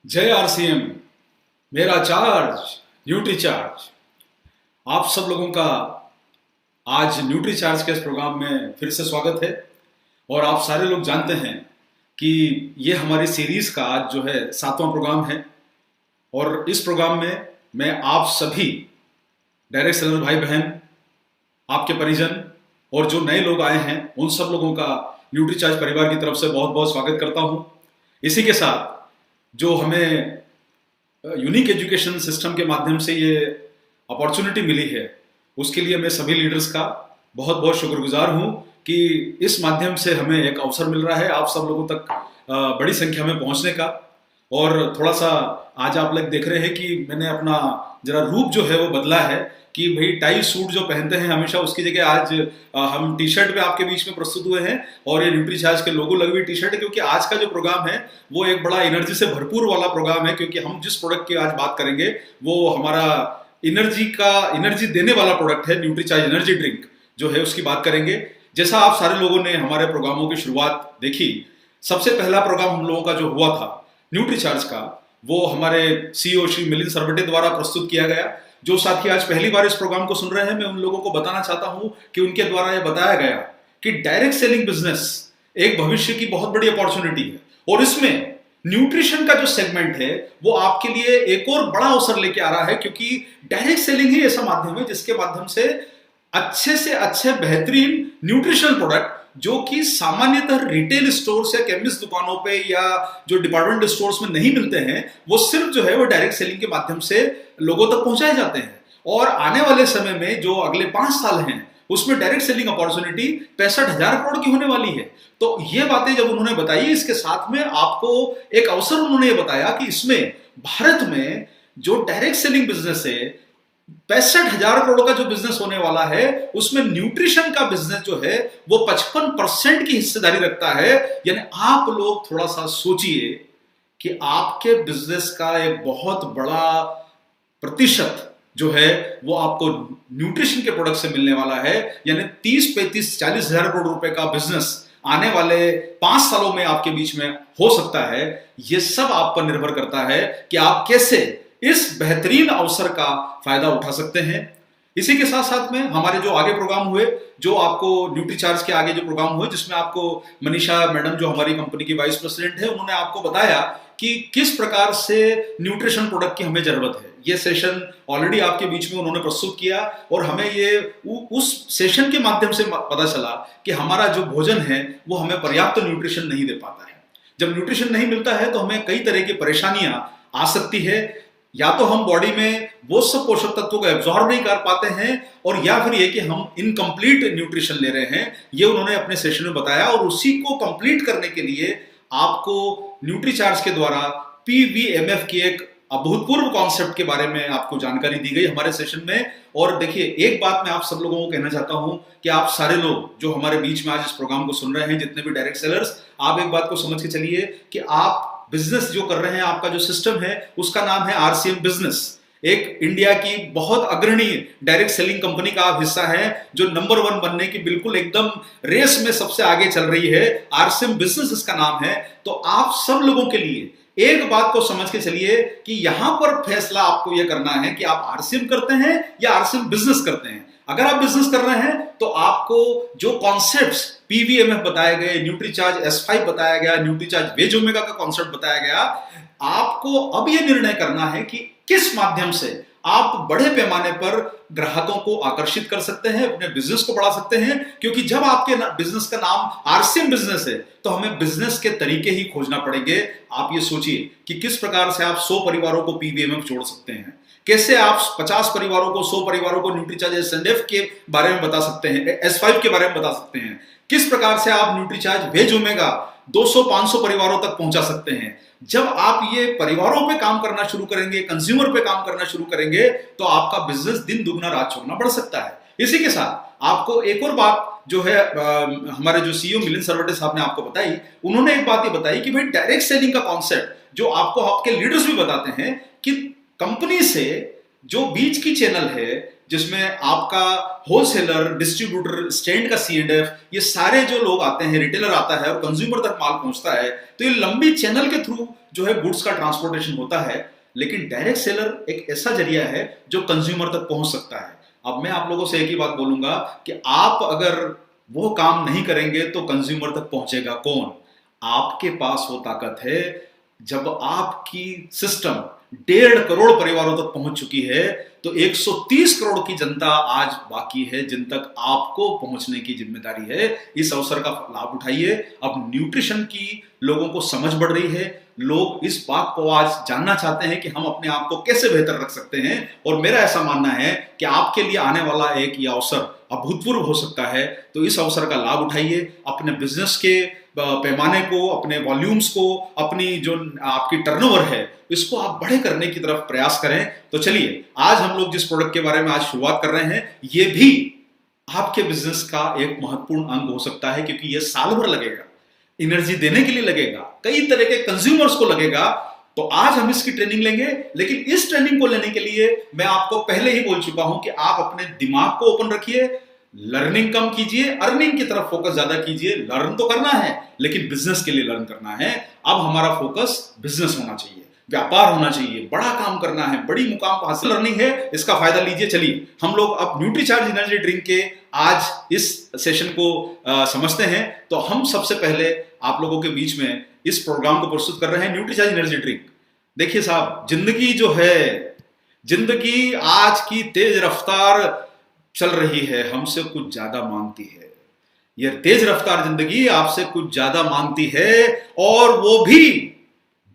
जय आरसीएम। मेरा charge nutri charge. आप सब लोगों का आज न्यूट्री चार्ज के इस प्रोग्राम में फिर से स्वागत है। और आप सारे लोग जानते हैं कि ये हमारी सीरीज का आज जो है 7वां प्रोग्राम है। और इस प्रोग्राम में मैं आप सभी डायरेक्ट सेलर भाई बहन, आपके परिजन और जो नए लोग आए हैं उन सब लोगों का न्यूट्री चार्ज परिवार की तरफ से बहुत बहुत स्वागत करता हूं। इसी के साथ जो हमें यूनिक एजुकेशन सिस्टम के माध्यम से ये अपॉर्चुनिटी मिली है उसके लिए मैं सभी लीडर्स का बहुत बहुत शुक्रगुजार हूं कि इस माध्यम से हमें एक अवसर मिल रहा है आप सब लोगों तक बड़ी संख्या में पहुंचने का। और थोड़ा सा आज आप लोग देख रहे हैं कि मैंने अपना जरा रूप जो है वो बदला है कि भाई टाई सूट जो पहनते हैं हमेशा उसकी जगह आज हम टी शर्ट में आपके बीच में प्रस्तुत हुए हैं। और ये न्यूट्री चार्ज के लोगो लगी हुई टी शर्ट है क्योंकि आज का जो प्रोग्राम है वो एक बड़ा एनर्जी से भरपूर वाला प्रोग्राम है, क्योंकि हम जिस प्रोडक्ट की आज बात करेंगे वो हमारा एनर्जी देने वाला प्रोडक्ट है। न्यूट्री चार्ज एनर्जी ड्रिंक जो है उसकी बात करेंगे। जैसा आप सारे लोगों ने हमारे प्रोग्रामों की शुरुआत देखी, सबसे पहला प्रोग्राम हम लोगों का जो हुआ था न्यूट्री चार्ज का, वो हमारे सीईओ श्री मिलिंद सरवटे द्वारा प्रस्तुत किया गया। जो साथी आज पहली बार इस प्रोग्राम को सुन रहे हैं, मैं उन लोगों को बताना चाहता हूं कि उनके द्वारा यह बताया गया कि डायरेक्ट सेलिंग बिजनेस एक भविष्य की बहुत बड़ी अपॉर्चुनिटी है। और इसमें न्यूट्रिशन का जो सेगमेंट है वो आपके लिए एक और बड़ा अवसर लेके आ रहा है, क्योंकि डायरेक्ट सेलिंग ही ऐसा माध्यम है जिसके माध्यम से अच्छे बेहतरीन न्यूट्रिशनल प्रोडक्ट जो कि सामान्यतः रिटेल स्टोर्स या केमिस्ट दुकानों पे या जो डिपार्टमेंट स्टोर्स में नहीं मिलते हैं, वो सिर्फ जो है वो डायरेक्ट सेलिंग के माध्यम से लोगों तक पहुंचाए जाते हैं। और आने वाले समय में जो अगले 5 साल हैं उसमें डायरेक्ट सेलिंग अपॉर्चुनिटी 65,000 करोड़ की होने वाली है। तो ये बातें जब उन्होंने बताई, इसके साथ में आपको एक अवसर उन्होंने ये बताया कि इसमें भारत में जो डायरेक्ट सेलिंग बिजनेस है 65,000 करोड़ का जो बिजनेस होने वाला है उसमें न्यूट्रिशन का बिजनेस जो है वो 55% की हिस्सेदारी रखता है। यानी आप लोग थोड़ा सा सोचिए कि आपके बिजनेस का एक बहुत बड़ा प्रतिशत जो है वो आपको न्यूट्रिशन के प्रोडक्ट से मिलने वाला है। यानी 30, 35, 40 हजार करोड़ रुपए का बिजनेस आने वाले 5 सालों में आपके बीच में हो सकता है। यह सब आप पर निर्भर करता है कि आप कैसे इस बेहतरीन अवसर का फायदा उठा सकते हैं। इसी के साथ साथ में हमारे जो आगे प्रोग्राम हुए, जो आपको न्यूट्री चार्ज के आगे जो प्रोग्राम हुए जिसमें आपको मनीषा मैडम जो हमारी कंपनी की वाइस प्रेसिडेंट है उन्होंने आपको बताया कि किस प्रकार से न्यूट्रिशन प्रोडक्ट की हमें जरूरत है। ये सेशन ऑलरेडी आपके बीच में उन्होंने प्रस्तुत किया और हमें ये उस सेशन के माध्यम से पता चला कि हमारा जो भोजन है वो हमें पर्याप्त न्यूट्रिशन नहीं दे पाता है। जब न्यूट्रिशन नहीं मिलता है तो हमें कई तरह की परेशानियां आ सकती है। या तो हम बॉडी में वो सब पोषक तत्वों को एब्जॉर्ब नहीं कर पाते हैं, और या फिर ये कि हम इनकम्प्लीट न्यूट्रिशन ले रहे हैं। ये उन्होंने अपने सेशन में बताया और उसी को कंप्लीट करने के लिए आपको न्यूट्री चार्ज के द्वारा पीवीएमएफ की एक अभूतपूर्व कॉन्सेप्ट के बारे में आपको जानकारी दी गई हमारे सेशन में। और देखिए, एक बात मैं आप सब लोगों को कहना चाहता हूं कि आप सारे लोग जो हमारे बीच में आज इस प्रोग्राम को सुन रहे हैं, जितने भी डायरेक्ट सेलर्स, आप एक बात को समझ के चलिए कि आप बिजनेस जो कर रहे हैं, आपका जो सिस्टम है उसका नाम है आरसीएम बिजनेस। एक इंडिया की बहुत अग्रणी डायरेक्ट सेलिंग कंपनी का आप हिस्सा है जो नंबर 1 बनने की बिल्कुल एकदम रेस में सबसे आगे चल रही है। आरसीएम बिजनेस इसका नाम है। तो आप सब लोगों के लिए एक बात को समझ के चलिए कि यहां पर फैसला आपको यह करना है कि आप आरसीएम करते हैं या आरसीएम बिजनेस करते हैं। अगर आप बिजनेस कर रहे हैं तो आपको जो कॉन्सेप्ट्स पीवीएमएफ बताए गए, न्यूट्री चार्ज S5 बताया गया, न्यूट्री चार्ज वेज ओमेगा का कॉन्सेप्ट बताया गया, आपको अब यह निर्णय करना है कि किस माध्यम से आप बड़े पैमाने पर ग्राहकों को आकर्षित कर सकते हैं, अपने बिजनेस को बढ़ा सकते हैं। क्योंकि जब आपके बिजनेस का नाम आरसीएम बिजनेस है तो हमें बिजनेस के तरीके ही खोजना पड़ेंगे। आप ये सोचिए कि किस प्रकार से आप 100 परिवारों को पीवीएमएफ जोड़ सकते हैं, कैसे आप 50 परिवारों को, 100 परिवारों को न्यूट्री चार्ज एसएनएफ के बारे में बता सकते हैं, S5 के बारे में बता सकते हैं, किस प्रकार से आप न्यूट्री चार्ज वेज ओमेगा 200-500 परिवारों तक पहुंचा सकते हैं। जब आप ये परिवारों पे काम करना शुरू करेंगे, कंज्यूमर पे काम करना शुरू करेंगे, तो आपका बिजनेस दिन दुगना रात चौगुना बढ़ सकता है। इसी के साथ आपको एक और बात जो है हमारे जो सीईओ मिलिंद सरवटे साहब ने आपको बताई, उन्होंने एक बात ये बताई कि भाई डायरेक्ट सेलिंग का कॉन्सेप्ट जो आपको आपके लीडर्स भी बताते हैं कि कंपनी से जो बीच की चैनल है जिसमें आपका होलसेलर, डिस्ट्रीब्यूटर, स्टैंड का C&F, ये सारे जो लोग आते हैं, रिटेलर आता है और कंज्यूमर तक माल पहुंचता है, तो ये लंबी चैनल के थ्रू जो है गुड्स का ट्रांसपोर्टेशन होता है। लेकिन डायरेक्ट सेलर एक ऐसा जरिया है जो कंज्यूमर तक पहुंच सकता है। अब मैं आप लोगों से एक ही बात बोलूंगा कि आप अगर वो काम नहीं करेंगे तो कंज्यूमर तक पहुंचेगा कौन? आपके पास वो ताकत है। जब आपकी सिस्टम 1.5 करोड़ परिवारों तक पहुंच चुकी है तो 130 करोड़ की जनता आज बाकी है जिन तक आपको पहुंचने की जिम्मेदारी है। इस अवसर का लाभ उठाइए। अब न्यूट्रिशन की लोगों को समझ बढ़ रही है, लोग इस बात को आज जानना चाहते हैं कि हम अपने आप को कैसे बेहतर रख सकते हैं। और मेरा ऐसा मानना है कि आपके लिए आने वाला एक ये अवसर अभूतपूर्व हो सकता है। तो इस अवसर का लाभ उठाइए, अपने बिजनेस के पैमाने को, अपने वॉल्यूम्स को, अपनी जो आपकी टर्नओवर है इसको आप बड़े करने की तरफ प्रयास करें। तो चलिए, आज हम लोग जिस प्रोडक्ट के बारे में आज शुरुआत कर रहे हैं ये भी आपके बिजनेस का एक महत्वपूर्ण अंग हो सकता है, क्योंकि ये साल भर लगेगा, एनर्जी देने के लिए लगेगा, कई तरह के कंज्यूमर्स को लगेगा। तो आज हम इसकी ट्रेनिंग लेंगे। लेकिन इस ट्रेनिंग को लेने के लिए मैं आपको पहले ही बोल चुका हूं कि आप अपने दिमाग को ओपन रखिए, लर्निंग कम कीजिए, अर्निंग की तरफ फोकस ज्यादा कीजिए। लर्न तो करना है लेकिन बिजनेस के लिए लर्न करना है। अब हमारा फोकस बिजनेस होना चाहिए, व्यापार होना चाहिए, बड़ा काम करना है, बड़ी मुकाम को हासिल करनी है, इसका फायदा लीजिए। चलिए हम लोग अब न्यूट्रीचार्ज एनर्जी ड्रिंक के आज इस सेशन को समझते हैं। तो हम सबसे पहले आप लोगों के बीच में इस प्रोग्राम को प्रस्तुत कर रहे हैं, न्यूट्रीचार्ज एनर्जी ड्रिंक। देखिए साहब, जिंदगी जो है, जिंदगी आज की तेज रफ्तार चल रही है, हमसे कुछ ज्यादा मांगती है। यह तेज रफ्तार जिंदगी आपसे कुछ ज्यादा मांगती है, और वो भी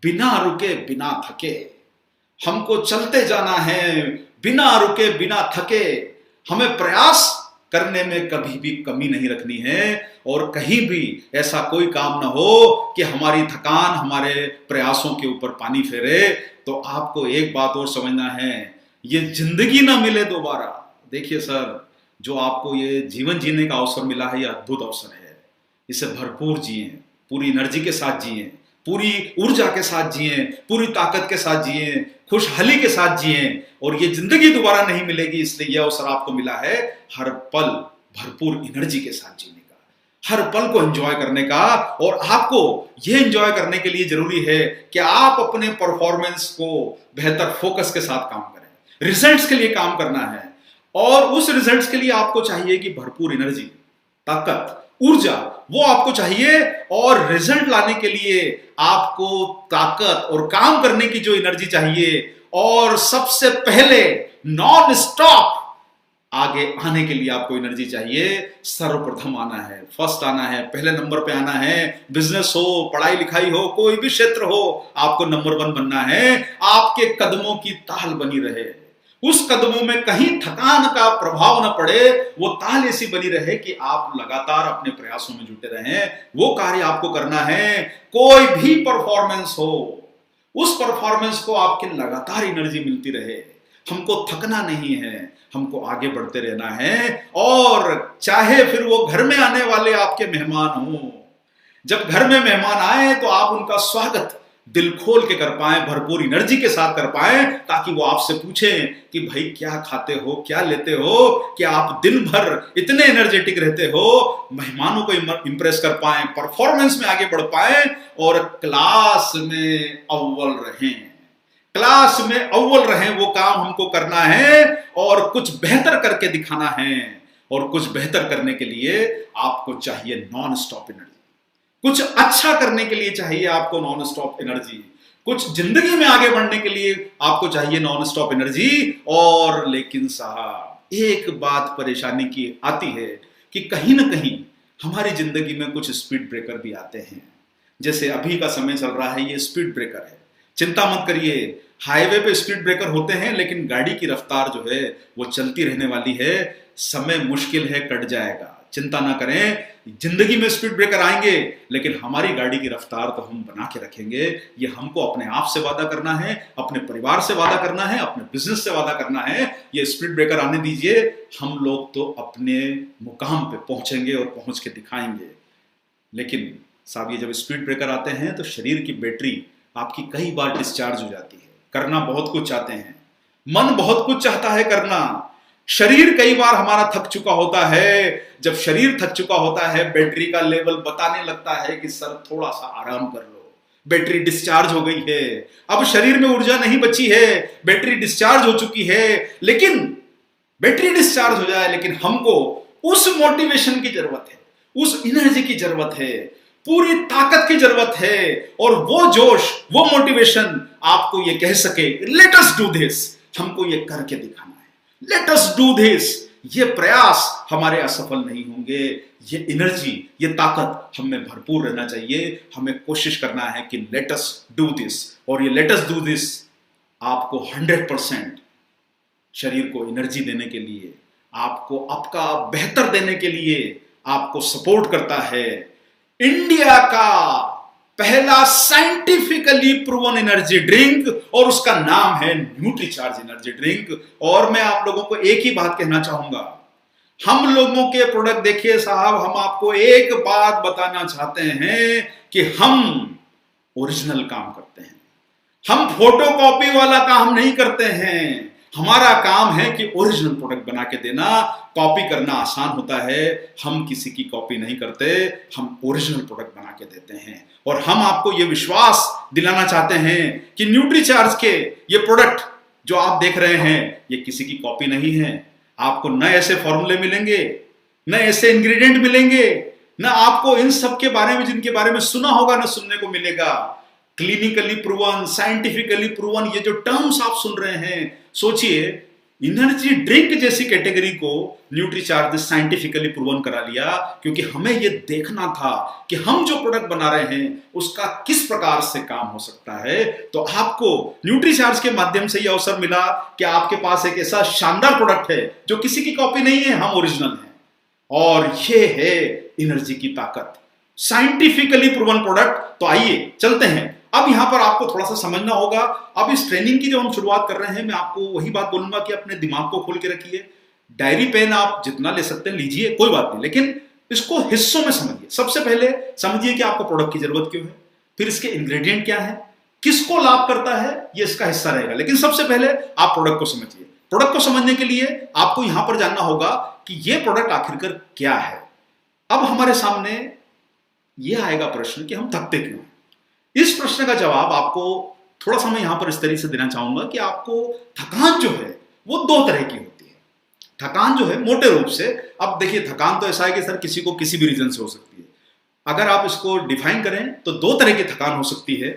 बिना रुके बिना थके। हमको चलते जाना है बिना रुके बिना थके। हमें प्रयास करने में कभी भी कमी नहीं रखनी है, और कहीं भी ऐसा कोई काम ना हो कि हमारी थकान हमारे प्रयासों के ऊपर पानी फेरे। तो आपको एक बात और समझना है, ये जिंदगी ना मिले दोबारा। देखिए सर, जो आपको ये जीवन जीने का अवसर मिला है, ये अद्भुत अवसर है। इसे भरपूर जिए, पूरी एनर्जी के साथ जिए, पूरी ऊर्जा के साथ जिए, पूरी ताकत के साथ जिए, खुशहाली के साथ जिए। और ये जिंदगी दोबारा नहीं मिलेगी, इसलिए यह अवसर आपको मिला है हर पल भरपूर एनर्जी के साथ जीने का, हर पल को एंजॉय करने का। और आपको यह एंजॉय करने के लिए जरूरी है कि आप अपने परफॉर्मेंस को बेहतर फोकस के साथ काम करें। रिजल्ट्स के लिए काम करना है, और उस रिजल्ट्स के लिए आपको चाहिए कि भरपूर एनर्जी, ताकत, ऊर्जा वो आपको चाहिए। और रिजल्ट लाने के लिए आपको ताकत और काम करने की जो एनर्जी चाहिए, और सबसे पहले नॉन स्टॉप आगे आने के लिए आपको एनर्जी चाहिए। सर्वप्रथम आना है, फर्स्ट आना है, पहले नंबर पे आना है। बिजनेस हो, पढ़ाई लिखाई हो, कोई भी क्षेत्र हो, आपको नंबर 1 बनना है। आपके कदमों की ताल बनी रहे, उस कदमों में कहीं थकान का प्रभाव न पड़े, वो ताल ऐसी बनी रहे कि आप लगातार अपने प्रयासों में जुटे रहें। वो कार्य आपको करना है। कोई भी परफॉर्मेंस हो, उस परफॉर्मेंस को आपके लगातार एनर्जी मिलती रहे। हमको थकना नहीं है, हमको आगे बढ़ते रहना है। और चाहे फिर वो घर में आने वाले आपके मेहमान हो, जब घर में मेहमान आए तो आप उनका स्वागत दिल खोल के कर पाएं, भरपूर एनर्जी के साथ कर पाएं, ताकि वो आपसे पूछें कि भाई क्या खाते हो, क्या लेते हो, कि आप दिन भर इतने एनर्जेटिक रहते हो। मेहमानों को इंप्रेस कर पाएं, परफॉर्मेंस में आगे बढ़ पाएं, और क्लास में अव्वल रहें। क्लास में अव्वल रहें, वो काम हमको करना है, और कुछ बेहतर करके दिखाना है। और कुछ बेहतर करने के लिए आपको चाहिए नॉन स्टॉप एनर्जी। कुछ अच्छा करने के लिए चाहिए आपको नॉन स्टॉप एनर्जी। कुछ जिंदगी में आगे बढ़ने के लिए आपको चाहिए नॉन स्टॉप एनर्जी। और लेकिन साहब, एक बात परेशानी की आती है कि कहीं ना कहीं हमारी जिंदगी में कुछ स्पीड ब्रेकर भी आते हैं। जैसे अभी का समय चल रहा है, ये स्पीड ब्रेकर है। चिंता मत करिए, हाईवे पे स्पीड ब्रेकर होते हैं, लेकिन गाड़ी की रफ्तार जो है वो चलती रहने वाली है। समय मुश्किल है, कट जाएगा, चिंता ना करें। जिंदगी में स्पीड ब्रेकर आएंगे, लेकिन हमारी गाड़ी की रफ्तार तो हम बना के रखेंगे। ये हमको अपने आप से वादा करना है, अपने परिवार से वादा करना है, अपने बिजनेस से वादा करना है। ये स्पीड ब्रेकर आने दीजिए, हम लोग तो अपने मुकाम पे पहुंचेंगे और पहुंच के दिखाएंगे। लेकिन साहब, ये जब स्पीड ब्रेकर आते हैं तो शरीर की बैटरी आपकी कई बार डिस्चार्ज हो जाती है। करना बहुत कुछ चाहते हैं, मन बहुत कुछ चाहता है करना, शरीर कई बार हमारा थक चुका होता है। जब शरीर थक चुका होता है, बैटरी का लेवल बताने लगता है कि सर थोड़ा सा आराम कर लो, बैटरी डिस्चार्ज हो गई है, अब शरीर में ऊर्जा नहीं बची है, बैटरी डिस्चार्ज हो चुकी है। लेकिन बैटरी डिस्चार्ज हो जाए, लेकिन हमको उस मोटिवेशन की जरूरत है, उस एनर्जी की जरूरत है, पूरी ताकत की जरूरत है। और वो जोश, वो मोटिवेशन आपको ये कह सके लेट अस डू दिस, हमको ये करके दिखाना है, लेट अस डू दिस। ये प्रयास हमारे असफल नहीं होंगे। ये एनर्जी, ये ताकत हमें भरपूर रहना चाहिए। हमें कोशिश करना है कि लेट अस डू दिस। और ये लेट अस डू दिस आपको 100% शरीर को एनर्जी देने के लिए, आपको आपका बेहतर देने के लिए आपको सपोर्ट करता है। इंडिया का पहला साइंटिफिकली प्रूवन एनर्जी ड्रिंक, और उसका नाम है न्यूट्रीचार्ज एनर्जी ड्रिंक। और मैं आप लोगों को एक ही बात कहना चाहूंगा, हम लोगों के प्रोडक्ट देखिए साहब, हम आपको एक बात बताना चाहते हैं कि हम ओरिजिनल काम करते हैं, हम फोटोकॉपी वाला काम नहीं करते हैं। हमारा काम है कि ओरिजिनल प्रोडक्ट बना के देना। कॉपी करना आसान होता है, हम किसी की कॉपी नहीं करते, हम ओरिजिनल प्रोडक्ट बना के देते हैं। और हम आपको ये विश्वास दिलाना चाहते हैं कि न्यूट्रीचार्ज के ये प्रोडक्ट जो आप देख रहे हैं, ये किसी की कॉपी नहीं है। आपको न ऐसे फॉर्मूले मिलेंगे, न ऐसे इंग्रेडिएंट मिलेंगे, न आपको इन सब के बारे में जिनके बारे में सुना होगा न सुनने को मिलेगा। क्लिनिकली प्रूवन, साइंटिफिकली प्रूवन, ये जो टर्म्स आप सुन रहे हैं, सोचिए एनर्जी ड्रिंक जैसी कैटेगरी को न्यूट्रीचार्ज साइंटिफिकली प्रूवन करा लिया, क्योंकि हमें ये देखना था कि हम जो प्रोडक्ट बना रहे हैं उसका किस प्रकार से काम हो सकता है। तो आपको न्यूट्रीचार्ज के माध्यम से ये अवसर मिला कि आपके पास एक ऐसा शानदार प्रोडक्ट है जो किसी की कॉपी नहीं है, हम ओरिजिनल हैं। और ये है एनर्जी की ताकत, साइंटिफिकली प्रूवन प्रोडक्ट। तो आइए चलते हैं। अब यहां पर आपको थोड़ा सा समझना होगा। अब इस ट्रेनिंग की जो हम शुरुआत कर रहे हैं, मैं आपको वही बात बोलूंगा कि अपने दिमाग को खोल के रखिए। डायरी पेन आप जितना ले सकते हैं लीजिए, कोई बात नहीं, लेकिन इसको हिस्सों में समझिए। सबसे पहले समझिए कि आपको प्रोडक्ट की जरूरत क्यों है, फिर इसके इंग्रेडिएंट क्या है, किसको लाभ करता है, ये इसका हिस्सा रहेगा। लेकिन सबसे पहले आप प्रोडक्ट को समझिए। प्रोडक्ट को समझने के लिए आपको यहां पर जानना होगा कि ये प्रोडक्ट आखिरकार क्या है। अब हमारे सामने यह आएगा प्रश्न कि हम थकते क्यों हैं। इस प्रश्न का जवाब आपको थोड़ा सा मैं यहां पर इस तरीके से देना चाहूंगा कि आपको थकान जो है वो दो तरह की होती है। थकान जो है मोटे रूप से, अब देखिए थकान तो ऐसा है कि सर किसी को किसी भी रीजन से हो सकती है। अगर आप इसको डिफाइन करें तो दो तरह की थकान हो सकती है।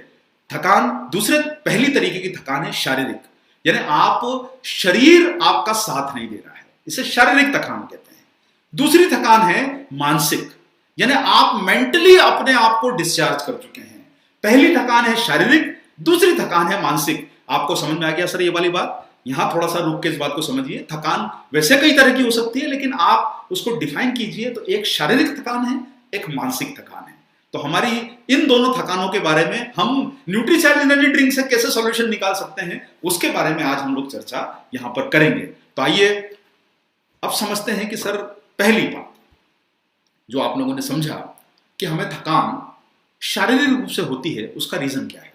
थकान पहली तरीके की थकान है शारीरिक, यानी आप शरीर आपका साथ नहीं दे रहा है, इसे शारीरिक थकान कहते हैं। दूसरी थकान है मानसिक, यानी आप मेंटली अपने आप को डिस्चार्ज कर चुके हैं। पहली थकान है शारीरिक, दूसरी थकान है मानसिक। आपको समझ में आ गया सर ये वाली बात? यहां थोड़ा सा रुक के इस बात को समझिए। थकान वैसे कई तरह की हो सकती है, लेकिन आप उसको डिफाइन कीजिए तो एक शारीरिक थकान है, एक मानसिक थकान है। तो हमारी इन दोनों थकानों के बारे में हम न्यूट्रीचार्ज एनर्जी ड्रिंक से कैसे सॉल्यूशन निकाल सकते हैं, उसके बारे में आज हम लोग चर्चा यहां पर करेंगे। तो आइए अब समझते हैं कि सर पहली बात जो आप लोगों ने समझा कि हमें थकान शारीरिक रूप से होती है, उसका रीजन क्या है।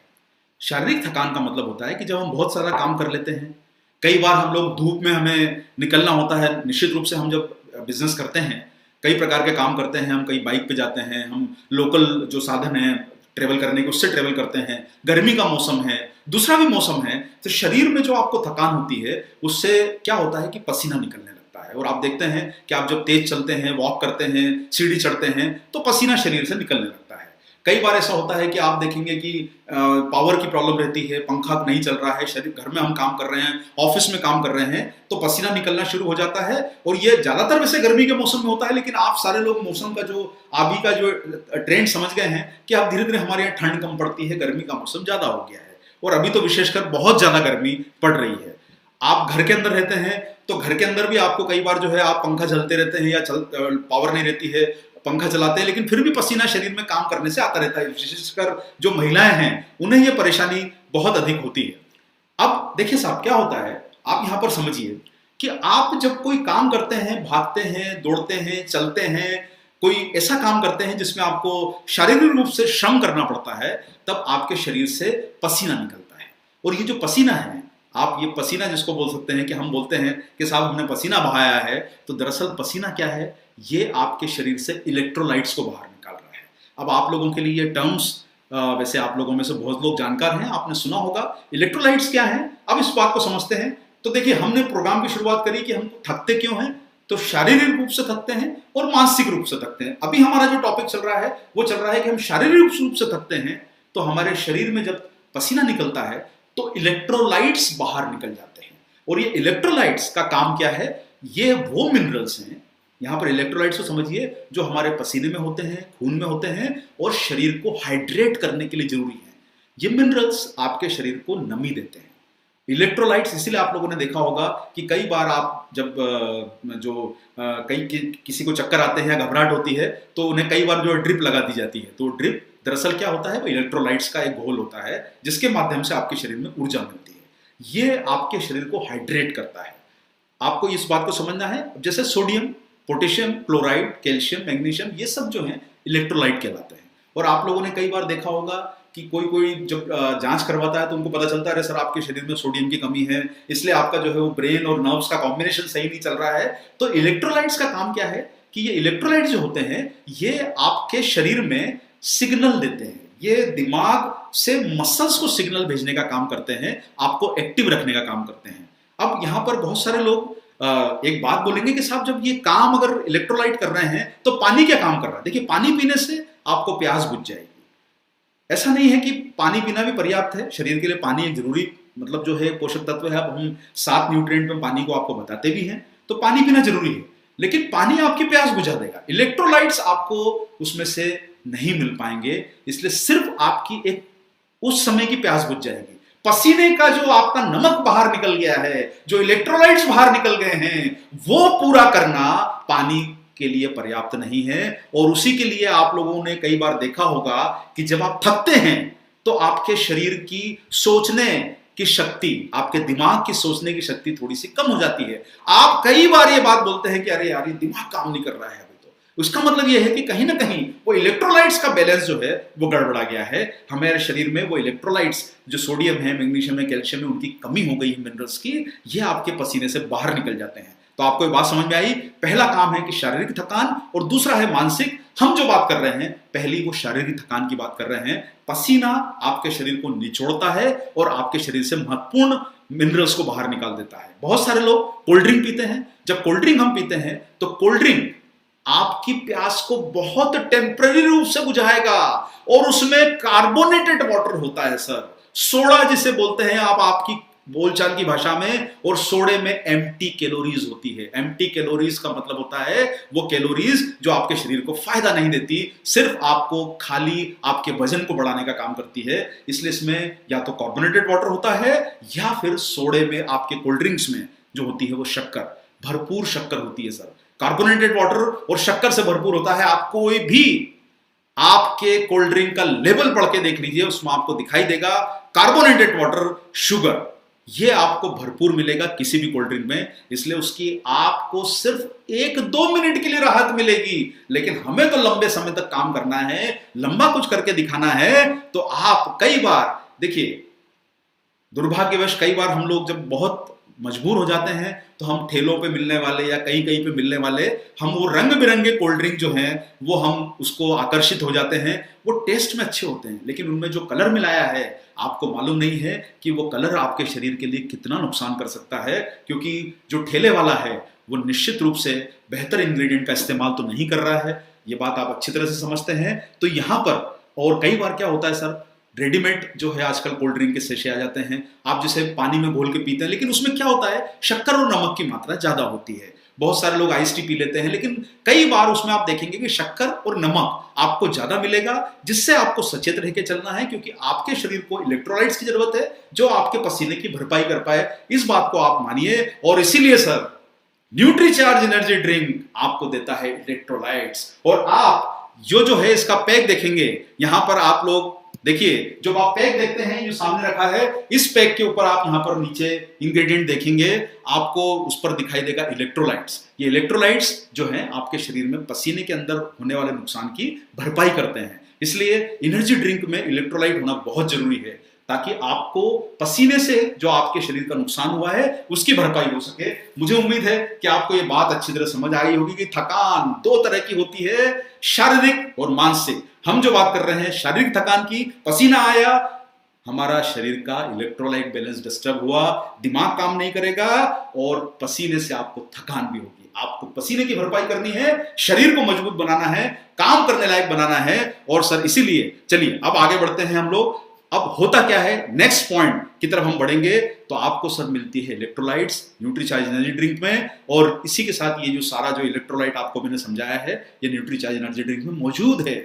शारीरिक थकान का मतलब होता है कि जब हम बहुत सारा काम कर लेते हैं, कई बार हम लोग धूप में हमें निकलना होता है। निश्चित रूप से हम जब बिजनेस करते हैं, कई प्रकार के काम करते हैं, हम कहीं बाइक पे जाते हैं, हम लोकल जो साधन है ट्रेवल करने के उससे ट्रेवल करते हैं, गर्मी का मौसम है, दूसरा भी मौसम है, तो शरीर में जो आपको थकान होती है उससे क्या होता है कि पसीना निकलने लगता है। और आप देखते हैं कि आप जब तेज चलते हैं, वॉक करते हैं, सीढ़ी चढ़ते हैं, तो पसीना शरीर से निकलने लगता है। कई बार ऐसा होता है कि आप देखेंगे कि पावर की प्रॉब्लम रहती है, पंखा नहीं चल रहा है, शरीर घर में हम काम कर रहे हैं, ऑफिस में काम कर रहे हैं, तो पसीना निकलना शुरू हो जाता है। और ये ज्यादातर वैसे गर्मी के मौसम में होता है, लेकिन आप सारे लोग मौसम का जो अभी का जो ट्रेंड समझ गए हैं कि अब धीरे धीरे हमारे यहाँ ठंड कम पड़ती है, गर्मी का मौसम ज्यादा हो गया है। और अभी तो विशेषकर बहुत ज्यादा गर्मी पड़ रही है। आप घर के अंदर रहते हैं तो घर के अंदर भी आपको कई बार जो है आप पंखा चलते रहते हैं या पावर नहीं रहती है, पंखा चलाते हैं, लेकिन फिर भी पसीना शरीर में काम करने से आता रहता है। विशेषकर जो महिलाएं हैं उन्हें यह परेशानी बहुत अधिक होती है। अब देखिए साहब क्या होता है, आप यहां पर समझिए कि आप जब कोई काम करते हैं, भागते हैं, दौड़ते हैं, चलते हैं, कोई ऐसा काम करते हैं जिसमें आपको शारीरिक रूप से श्रम करना पड़ता है, तब आपके शरीर से पसीना निकलता है। और ये जो पसीना है आप ये पसीना जिसको बोल सकते हैं कि हम बोलते हैं कि साहब हमने पसीना बहाया है, तो दरअसल पसीना क्या है, ये आपके शरीर से इलेक्ट्रोलाइट्स को बाहर निकाल रहा है। अब आप लोगों के लिए ये टर्म्स, वैसे आप लोगों में से बहुत लोग जानकार हैं, आपने सुना होगा इलेक्ट्रोलाइट्स क्या है। अब इस बात को समझते हैं। तो देखिए, हमने प्रोग्राम की शुरुआत करी कि हम थकते क्यों हैं, तो शारीरिक रूप से थकते हैं और मानसिक रूप से थकते हैं। अभी हमारा जो टॉपिक चल रहा है वो चल रहा है कि हम शारीरिक रूप से थकते हैं, तो हमारे शरीर में जब पसीना निकलता है तो इलेक्ट्रोलाइट्स बाहर निकल जाते हैं। और ये इलेक्ट्रोलाइट्स का काम क्या है, ये वो मिनरल्स हैं, यहां पर इलेक्ट्रोलाइट्स को समझिए, जो हमारे पसीने में होते हैं, खून में होते हैं और शरीर को हाइड्रेट करने के लिए जरूरी है। ये मिनरल्स आपके शरीर को नमी देते हैं। इलेक्ट्रोलाइट्स इसीलिए आप लोगों ने देखा होगा कि कई बार आप जब किसी को चक्कर आते हैं या घबराहट होती है, तो उन्हें कई बार जो ड्रिप लगा दी जाती है। तो ड्रिप दरअसल क्या होता है, वो इलेक्ट्रोलाइट्स का एक घोल होता है जिसके माध्यम से आपके शरीर में ऊर्जा मिलती है। ये आपके शरीर को हाइड्रेट करता है। आपको इस बात को समझना है। जैसे sodium, potassium, chloride, calcium, magnesium, ये सब जो है इलेक्ट्रोलाइट कहलाते हैं। और आप लोगों ने कई बार देखा होगा कि कोई जब जांच करवाता है तो उनको पता चलता है, अरे सर आपके शरीर में सोडियम की कमी है, इसलिए आपका जो है वो ब्रेन और नर्व्स का कॉम्बिनेशन सही नहीं चल रहा है। तो इलेक्ट्रोलाइट्स का काम क्या है कि ये इलेक्ट्रोलाइट्स जो होते हैं ये आपके शरीर में सिग्नल देते हैं। ये दिमाग से मसल्स को सिग्नल भेजने का काम करते हैं, आपको एक्टिव रखने का काम करते हैं। अब यहां पर बहुत सारे लोग एक बात बोलेंगे कि साहब जब ये काम अगर इलेक्ट्रोलाइट कर रहे हैं तो पानी क्या काम कर रहा है। देखिए, पानी पीने से आपको प्यास बुझ जाएगी। ऐसा नहीं है कि पानी पीना भी पर्याप्त है, शरीर के लिए पानी एक जरूरी मतलब जो है पोषक तत्व है। अब हम 7 न्यूट्रिएंट में पानी को आपको बताते भी हैं, तो पानी पीना जरूरी है, लेकिन पानी आपकी प्यास बुझा देगा। इलेक्ट्रोलाइट्स आपको उसमें से नहीं मिल पाएंगे, इसलिए सिर्फ आपकी एक उस समय की प्यास बुझ जाएगी। पसीने का जो आपका नमक बाहर निकल गया है, जो इलेक्ट्रोलाइट्स बाहर निकल गए हैं, वो पूरा करना पानी के लिए पर्याप्त नहीं है। और उसी के लिए आप लोगों ने कई बार देखा होगा कि जब आप थकते हैं तो आपके शरीर की सोचने की शक्ति, आपके दिमाग की सोचने की शक्ति थोड़ी सी कम हो जाती है। आप कई बार ये बात बोलते हैं कि अरे यार, ये दिमाग काम नहीं कर रहा है। उसका मतलब यह है कि कहीं ना कहीं वो इलेक्ट्रोलाइट्स का बैलेंस जो है वो गड़बड़ा गया है। हमारे शरीर में वो इलेक्ट्रोलाइट्स जो सोडियम है, मैग्नीशियम है, कैल्शियम है, उनकी कमी हो गई है मिनरल्स की, ये आपके पसीने से बाहर निकल जाते हैं। तो आपको ये बात समझ में आई। पहला काम है कि शारीरिक थकान, और दूसरा है मानसिक। हम जो बात कर रहे हैं पहली वो शारीरिक थकान की बात कर रहे हैं। पसीना आपके शरीर को निचोड़ता है और आपके शरीर से महत्वपूर्ण मिनरल्स को बाहर निकाल देता है। बहुत सारे लोग कोल्ड ड्रिंक पीते हैं। जब कोल्ड ड्रिंक हम पीते हैं तो कोल्ड ड्रिंक आपकी प्यास को बहुत टेम्पररी रूप से बुझाएगा, और उसमें कार्बोनेटेड वाटर होता है सर, सोडा जिसे बोलते हैं आप आपकी बोलचाल की भाषा में। और सोडे में एम्प्टी कैलोरीज होती है। एम्प्टी कैलोरीज का मतलब होता है वो कैलोरीज जो आपके शरीर को फायदा नहीं देती, सिर्फ आपको खाली आपके वजन को बढ़ाने का काम करती है। इसलिए इसमें या तो कार्बोनेटेड वाटर होता है या फिर सोडे में, आपके कोल्ड ड्रिंक्स में जो होती है वो शक्कर, भरपूर शक्कर होती है सर। कार्बोनेटेड वाटर और शक्कर से भरपूर होता है। आप कोई भी आपके कोल्ड ड्रिंक का लेबल पढ़ के देख लीजिए, उसमें आपको दिखाई देगा कार्बोनेटेड वाटर, शुगर, ये आपको भरपूर मिलेगा किसी भी कोल्ड ड्रिंक में। इसलिए उसकी आपको सिर्फ 1-2 मिनट के लिए राहत मिलेगी, लेकिन हमें तो लंबे समय तक काम करना है, लंबा कुछ करके दिखाना है। तो आप कई बार देखिए, दुर्भाग्यवश कई बार हम लोग जब बहुत मजबूर हो जाते हैं तो हम ठेलों पे मिलने वाले या कहीं कहीं पे मिलने वाले हम वो रंग बिरंगे कोल्ड ड्रिंक जो हैं वो हम उसको आकर्षित हो जाते हैं। वो टेस्ट में अच्छे होते हैं, लेकिन उनमें जो कलर मिलाया है आपको मालूम नहीं है कि वो कलर आपके शरीर के लिए कितना नुकसान कर सकता है। क्योंकि जो ठेले वाला है वो निश्चित रूप से बेहतर इंग्रेडिएंट का इस्तेमाल तो नहीं कर रहा है, ये बात आप अच्छी तरह से समझते हैं। तो यहाँ पर और कई बार क्या होता है सर, रेडीमेड जो है आजकल कोल्ड ड्रिंक के सेशे आ जाते हैं, आप जिसे पानी में घोल के पीते हैं, लेकिन उसमें क्या होता है, शक्कर और नमक की मात्रा ज्यादा होती है। बहुत सारे लोग आइस टी पी लेते हैं, लेकिन कई बार उसमें आप देखेंगे कि शक्कर और नमक आपको ज्यादा मिलेगा, जिससे आपको सचेत रह के चलना है, क्योंकि आपके शरीर को इलेक्ट्रोलाइट्स की जरूरत है जो आपके पसीने की भरपाई कर पाए। इस बात को आप मानिए, और इसीलिए सर न्यूट्रीचार्ज एनर्जी ड्रिंक आपको देता है इलेक्ट्रोलाइट्स। और आप जो है इसका पैक देखेंगे, यहां पर आप लोग देखिए, जो आप पैक देखते हैं जो सामने रखा है, इस पैक के ऊपर आप यहां पर नीचे इंग्रेडिएंट देखेंगे, आपको उस पर दिखाई देगा इलेक्ट्रोलाइट्स। ये इलेक्ट्रोलाइट्स जो हैं आपके शरीर में पसीने के अंदर होने वाले नुकसान की भरपाई करते हैं। इसलिए एनर्जी ड्रिंक में इलेक्ट्रोलाइट होना बहुत जरूरी है। ताकि आपको पसीने से जो आपके शरीर का नुकसान हुआ है उसकी भरपाई हो सके। मुझे उम्मीद है कि आपको ये बात अच्छी तरह समझ आ गई होगी कि थकान दो तरह की होती है, शारीरिक और मानसिक। हम जो बात कर रहे हैं शारीरिक थकान की, पसीना आया, हमारा शरीर का इलेक्ट्रोलाइट बैलेंस डिस्टर्ब हुआ, दिमाग काम नहीं करेगा और पसीने से आपको थकान भी होगी। आपको पसीने की भरपाई करनी है, शरीर को मजबूत बनाना है, काम करने लायक बनाना है। और सर इसीलिए चलिए अब आगे बढ़ते हैं हम लोग। अब होता क्या है, नेक्स्ट पॉइंट की तरफ हम बढ़ेंगे तो आपको सर मिलती है इलेक्ट्रोलाइट्स न्यूट्रीचार्ज एनर्जी ड्रिंक में, और इसी के साथ ये जो सारा जो इलेक्ट्रोलाइट आपको मैंने समझाया है ये न्यूट्रीचार्ज एनर्जी ड्रिंक में मौजूद है।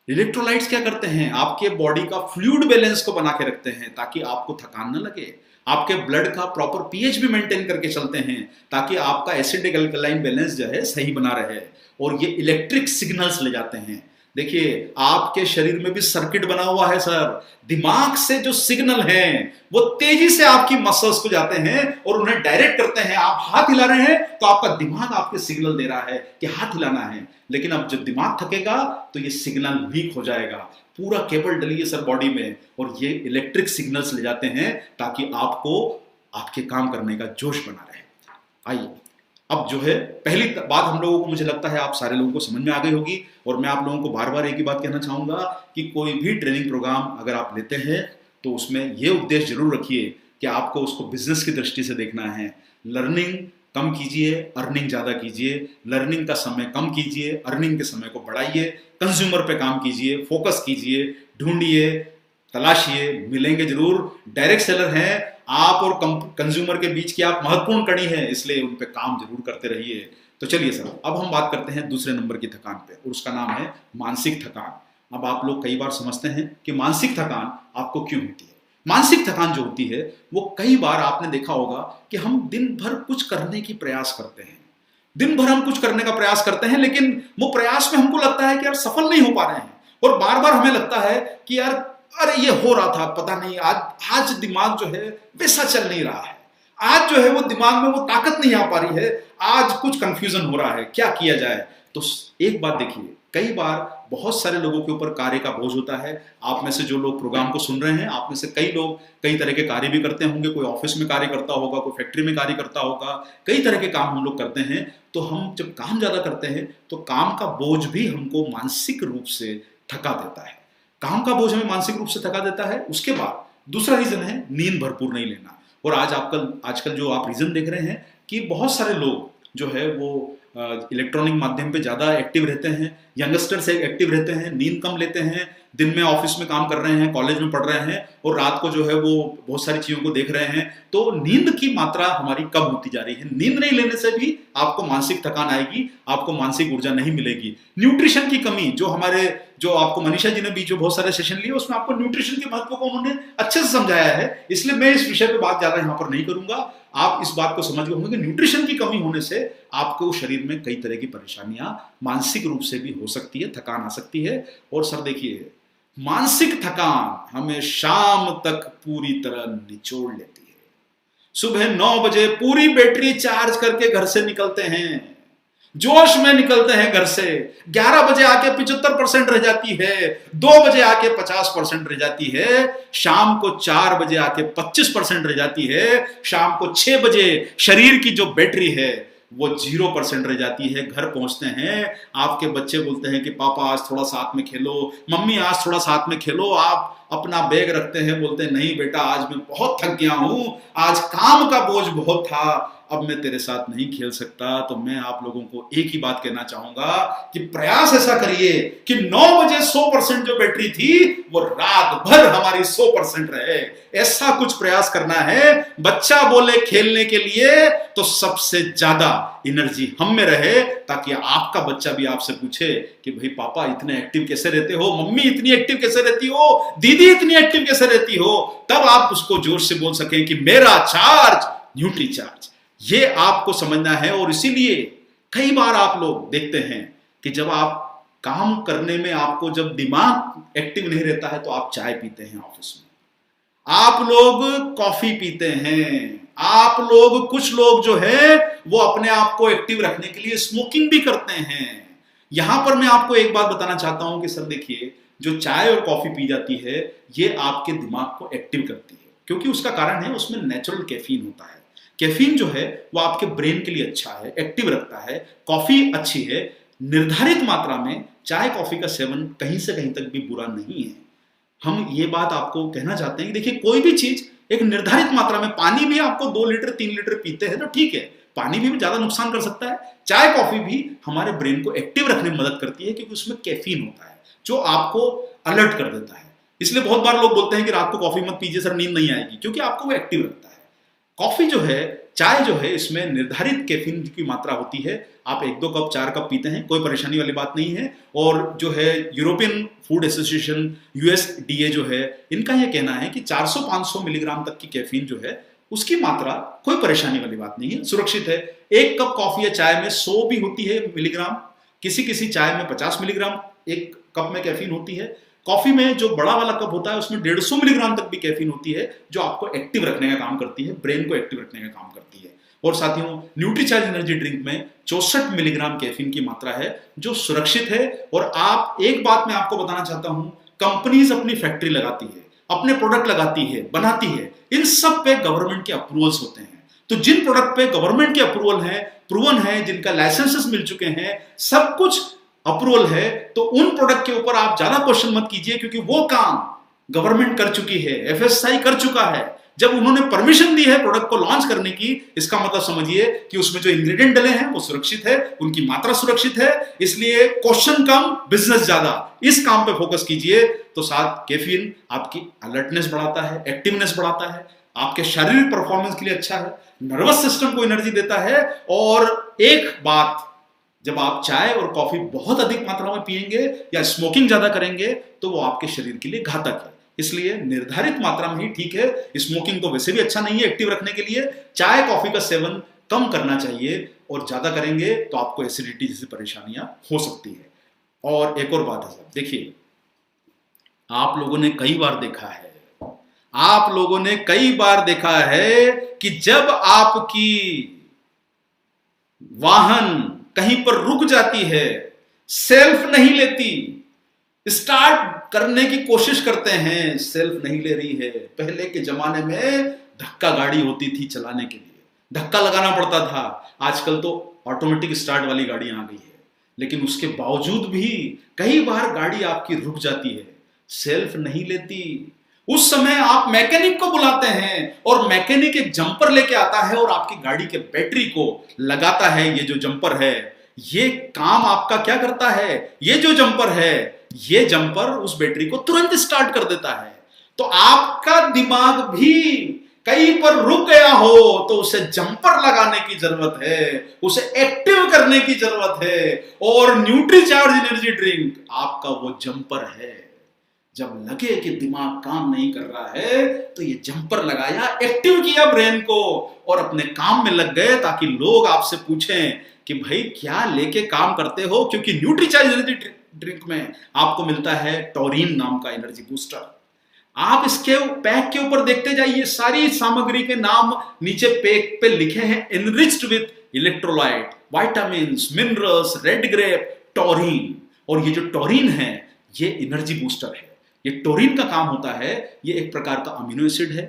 इलेक्ट्रोलाइट्स क्या करते हैं, आपके बॉडी का फ्लूइड बैलेंस को बना के रखते हैं ताकि आपको थकान न लगे। आपके ब्लड का प्रॉपर पीएच भी मेंटेन करके चलते हैं ताकि आपका एसिडिक अल्कलाइन बैलेंस जो है सही बना रहे। और ये इलेक्ट्रिक सिग्नल्स ले जाते हैं। देखिए आपके शरीर में भी सर्किट बना हुआ है सर, दिमाग से जो सिग्नल हैं वो तेजी से आपकी मसल्स को जाते हैं और उन्हें डायरेक्ट करते हैं। आप हाथ हिला रहे हैं तो आपका दिमाग आपके सिग्नल दे रहा है कि हाथ हिलाना है, लेकिन अब जब दिमाग थकेगा तो ये सिग्नल वीक हो जाएगा। पूरा केबल डली है सर बॉडी में और ये इलेक्ट्रिक सिग्नल्स ले जाते हैं ताकि आपको आपके काम करने का जोश बना रहे। आइए अब जो है पहली बात हम लोगों को, मुझे लगता है आप सारे लोगों को समझ में आ गई होगी, और मैं आप लोगों को बार बार एक ही बात कहना चाहूंगा कि कोई भी ट्रेनिंग प्रोग्राम अगर आप लेते हैं तो उसमें यह उद्देश्य जरूर रखिए कि आपको उसको बिजनेस की दृष्टि से देखना है। लर्निंग कम कीजिए, अर्निंग ज्यादा कीजिए। लर्निंग का समय कम कीजिए, अर्निंग के समय को बढ़ाइए। कंज्यूमर पे काम कीजिए, फोकस कीजिए, ढूंढिए, तलाशिए, मिलेंगे जरूर। डायरेक्ट सेलर हैं आप और कंज्यूमर के बीच की आप महत्वपूर्ण कड़ी है, इसलिए उन पे काम जरूर करते रहिए। तो चलिए सर अब हम बात करते हैं दूसरे नंबर की थकान पे, और उसका नाम है मानसिक थकान। अब आप लोग कई बार समझते हैं कि मानसिक थकान आपको क्यों होती है। मानसिक थकान जो होती है वो कई बार आपने देखा होगा कि हम दिन भर कुछ करने की प्रयास करते हैं, दिन भर हम कुछ करने का प्रयास करते हैं, लेकिन वो प्रयास में हमको लगता है कि यार सफल नहीं हो पा रहे हैं, और बार बार हमें लगता है कि यार अरे ये हो रहा था, पता नहीं आज दिमाग जो है वैसा चल नहीं रहा है, आज जो है वो दिमाग में वो ताकत नहीं आ पा रही है, आज कुछ कंफ्यूजन हो रहा है, क्या किया जाए। तो एक बात देखिए, कई बार बहुत सारे लोगों के ऊपर कार्य का बोझ होता है। आप में से जो लोग प्रोग्राम को सुन रहे हैं, आप में से कई लोग कई तरह के कार्य भी करते होंगे, कोई ऑफिस में कार्य करता होगा, कोई फैक्ट्री में कार्य करता होगा, कई तरह के काम हम लोग करते हैं। तो हम जब काम ज्यादा करते हैं तो काम का बोझ भी हमको मानसिक रूप से थका देता है। काम का बोझ हमें मानसिक रूप से थका देता है। उसके बाद दूसरा रीजन है नींद भरपूर नहीं लेना। और आजकल जो आप रीजन देख रहे हैं कि बहुत सारे लोग जो है वो इलेक्ट्रॉनिक माध्यम पे ज्यादा एक्टिव रहते हैं, यंगस्टर से एक्टिव रहते हैं, नींद कम लेते हैं, दिन में ऑफिस में काम कर रहे हैं, कॉलेज में पढ़ रहे हैं, और रात को जो है वो बहुत सारी चीजों को देख रहे हैं। तो नींद की मात्रा हमारी कम होती जा रही है। नींद नहीं लेने से भी आपको मानसिक थकान आएगी, आपको मानसिक ऊर्जा नहीं मिलेगी। न्यूट्रिशन की कमी, जो आपको मनीषा जी ने भी जो बहुत सारे सेशन लिए उसमें आपको न्यूट्रिशन के महत्व को उन्होंने अच्छे से समझाया है, इसलिए मैं इस विषय पे बात ज्यादा यहाँ पर नहीं करूंगा। आप इस बात को समझ गए होंगे कि न्यूट्रिशन की कमी होने से आपको शरीर में कई तरह की परेशानियां मानसिक रूप से भी हो सकती है, थकान आ सकती है। और सर देखिए, मानसिक थकान हमें शाम तक पूरी तरह निचोड़ लेती है। सुबह 9 बजे पूरी बैटरी चार्ज करके घर से निकलते हैं, जोश में निकलते हैं घर से, 11 बजे आके 75% रह जाती है, 2 बजे आके 50% रह जाती है, शाम को 4 बजे आके 25% रह जाती है, शाम को 6 बजे शरीर की जो बैटरी है वो 0% रह जाती है। घर पहुंचते हैं, आपके बच्चे बोलते हैं कि पापा आज थोड़ा साथ में खेलो, मम्मी आज थोड़ा साथ में खेलो। आप अपना बैग रखते हैं, बोलते हैं नहीं बेटा आज मैं बहुत थक गया हूं, आज काम का बोझ बहुत था, अब मैं तेरे साथ नहीं खेल सकता। तो मैं आप लोगों को एक ही बात कहना चाहूंगा कि प्रयास ऐसा करिए कि 9 बजे 100% जो बैटरी थी वो रात भर हमारी 100% रहे। ऐसा कुछ प्रयास करना है। बच्चा बोले खेलने के लिए तो सबसे ज्यादा एनर्जी हम में रहे, ताकि आपका बच्चा भी आपसे पूछे कि भाई पापा इतने एक्टिव कैसे रहते हो, मम्मी इतनी एक्टिव कैसे रहती हो, दीदी इतनी एक्टिव कैसे रहती हो। तब आप उसको जोश से बोल सकें कि मेरा चार्ज न्यूट्री चार्ज। ये आपको समझना है। और इसीलिए कई बार आप लोग देखते हैं कि जब आप काम करने में आपको जब दिमाग एक्टिव नहीं रहता है तो आप चाय पीते हैं ऑफिस में, आप लोग कॉफी पीते हैं, आप लोग कुछ लोग जो है वो अपने आप को एक्टिव रखने के लिए स्मोकिंग भी करते हैं। यहां पर मैं आपको एक बात बताना चाहता हूं कि सर देखिए, जो चाय और कॉफी पी जाती है ये आपके दिमाग को एक्टिव करती है, क्योंकि उसका कारण है उसमें नेचुरल कैफीन होता है। कैफीन जो है वो आपके ब्रेन के लिए अच्छा है, एक्टिव रखता है। कॉफी अच्छी है, निर्धारित मात्रा में चाय कॉफी का सेवन कहीं से कहीं तक भी बुरा नहीं है। हम ये बात आपको कहना चाहते हैं कि देखिए कोई भी चीज एक निर्धारित मात्रा में, पानी भी आपको 2 लीटर 3 लीटर पीते हैं तो ठीक है, पानी भी ज्यादा नुकसान कर सकता है। चाय कॉफी भी हमारे ब्रेन को एक्टिव रखने में मदद करती है क्योंकि उसमें कैफीन होता है जो आपको अलर्ट कर देता है। इसलिए बहुत बार लोग बोलते हैं कि रात को कॉफी मत पीजिए सर, नींद नहीं आएगी, क्योंकि आपको वो एक्टिव रखता है। कॉफी जो है, चाय जो है, इसमें निर्धारित कैफीन की मात्रा होती है। आप 1-2 कप 4 कप पीते हैं, कोई परेशानी वाली बात नहीं है। और जो है यूरोपियन फूड एसोसिएशन USDA जो है, इनका यह कहना है कि 400-500 मिलीग्राम तक की कैफीन जो है उसकी मात्रा कोई परेशानी वाली बात नहीं है, सुरक्षित है। 1 कप कॉफी या चाय में 100 भी होती है मिलीग्राम, किसी किसी चाय में 50 मिलीग्राम 1 कप में कैफीन होती है। कॉफी में जो बड़ा वाला कप होता है उसमें 150 मिलीग्राम तक भी कैफीन होती है जो आपको एक्टिव रखने का काम करती है, ब्रेन को एक्टिव रखने का काम करती है। और साथियों, न्यूट्रीचार्ज एनर्जी ड्रिंक में 64 मिलीग्राम कैफीन की मात्रा है जो सुरक्षित है। और आप एक बात मैं आपको बताना चाहता हूं, कंपनीज अपनी फैक्ट्री लगाती है, अपने प्रोडक्ट लगाती है, बनाती है, इन सब पे गवर्नमेंट के अप्रूवल्स होते हैं। तो जिन प्रोडक्ट पे गवर्नमेंट के अप्रूवल है, प्रूवन है, जिनका लाइसेंसेस मिल चुके हैं, सब कुछ अप्रूवल है, तो उन प्रोडक्ट के ऊपर आप ज्यादा क्वेश्चन मत कीजिए, क्योंकि वो काम गवर्नमेंट कर चुकी है, FSSAI कर चुका है। जब उन्होंने परमिशन दी है प्रोडक्ट को लॉन्च करने की, इसका मतलब समझिए कि उसमें जो इंग्रेडिएंट डले हैं वो सुरक्षित है, उनकी मात्रा सुरक्षित है। इसलिए क्वेश्चन कम, बिजनेस ज्यादा, इस काम पे फोकस कीजिए। तो साथ कैफीन आपकी अलर्टनेस बढ़ाता है, एक्टिवनेस बढ़ाता है, आपके शारीरिक परफॉर्मेंस के लिए अच्छा है, नर्वस सिस्टम को एनर्जी देता है। और एक बात, जब आप चाय और कॉफी बहुत अधिक मात्रा में पिएंगे या स्मोकिंग ज्यादा करेंगे तो वो आपके शरीर के लिए घातक है। इसलिए निर्धारित मात्रा में ही ठीक है। स्मोकिंग तो वैसे भी अच्छा नहीं है एक्टिव रखने के लिए। चाय कॉफी का सेवन कम करना चाहिए, और ज्यादा करेंगे तो आपको एसिडिटी जैसी परेशानियां हो सकती है। और एक और बात है साहब, देखिए आप लोगों ने कई बार देखा है कि जब आपकी वाहन कहीं पर रुक जाती है, सेल्फ नहीं लेती, स्टार्ट करने की कोशिश करते हैं, सेल्फ नहीं ले रही है। पहले के जमाने में धक्का गाड़ी होती थी, चलाने के लिए धक्का लगाना पड़ता था। आजकल तो ऑटोमेटिक स्टार्ट वाली गाड़ियां आ गई है, लेकिन उसके बावजूद भी कई बार गाड़ी आपकी रुक जाती है, सेल्फ नहीं लेती। उस समय आप मैकेनिक को बुलाते हैं और मैकेनिक एक जंपर लेके आता है और आपकी गाड़ी के बैटरी को लगाता है। ये जो जंपर है, ये काम आपका क्या करता है? ये जो जंपर है, ये जंपर उस बैटरी को तुरंत स्टार्ट कर देता है। तो आपका दिमाग भी कहीं पर रुक गया हो तो उसे जंपर लगाने की जरूरत है, उसे एक्टिव करने की जरूरत है। और न्यूट्रीचार्ज एनर्जी ड्रिंक आपका वो जंपर है। जब लगे कि दिमाग काम नहीं कर रहा है तो ये जंपर लगाया, एक्टिव किया ब्रेन को और अपने काम में लग गए, ताकि लोग आपसे पूछें कि भाई क्या लेके काम करते हो। क्योंकि न्यूट्रीचार्ज एनर्जी ड्रिंक में आपको मिलता है टॉरिन नाम का एनर्जी बूस्टर। आप इसके पैक के ऊपर देखते जाइए, सारी सामग्री के नाम नीचे पैक पे लिखे हैं, enriched with electrolyte, vitamins, minerals, red grape, taurine. और ये जो टॉरिन है ये एनर्जी बूस्टर है। ये टॉरिन का काम होता है, ये एक प्रकार का अमीनो एसिड है।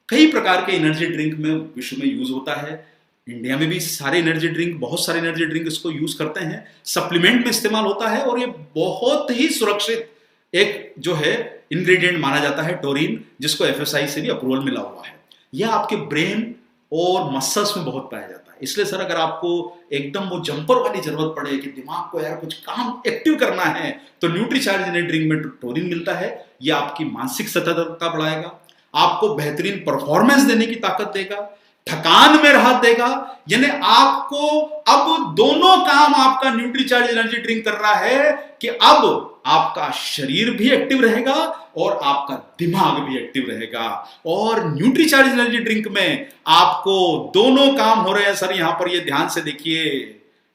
कई प्रकार के एनर्जी ड्रिंक में विश्व में यूज होता है। इंडिया में भी सारे एनर्जी ड्रिंक, बहुत सारे एनर्जी ड्रिंक इसको यूज करते हैं, सप्लीमेंट में इस्तेमाल होता है। और ये बहुत ही सुरक्षित एक जो है इंग्रेडिएंट माना जाता है टॉरिन, जिसको FSSAI से भी अप्रूवल मिला हुआ है। यह आपके ब्रेन और मसल्स में बहुत पाया जाता है। इसलिए सर, अगर आपको एकदम वो जंपर वाली जरूरत पड़े कि दिमाग को यार कुछ काम एक्टिव करना है, तो न्यूट्रीचार्ज एनर्जी ड्रिंक में टॉरिन मिलता है। यह आपकी मानसिक सतर्कता बढ़ाएगा, आपको बेहतरीन परफॉर्मेंस देने की ताकत देगा, थकान में राहत देगा। यानी आपको अब दोनों काम आपका न्यूट्रीचार्ज एनर्जी ड्रिंक कर रहा है कि अब आपका शरीर भी एक्टिव रहेगा और आपका दिमाग भी एक्टिव रहेगा। और न्यूट्रीचार्ज एनर्जी ड्रिंक में आपको दोनों काम हो रहे हैं सर। यहां पर ये ध्यान से देखिए,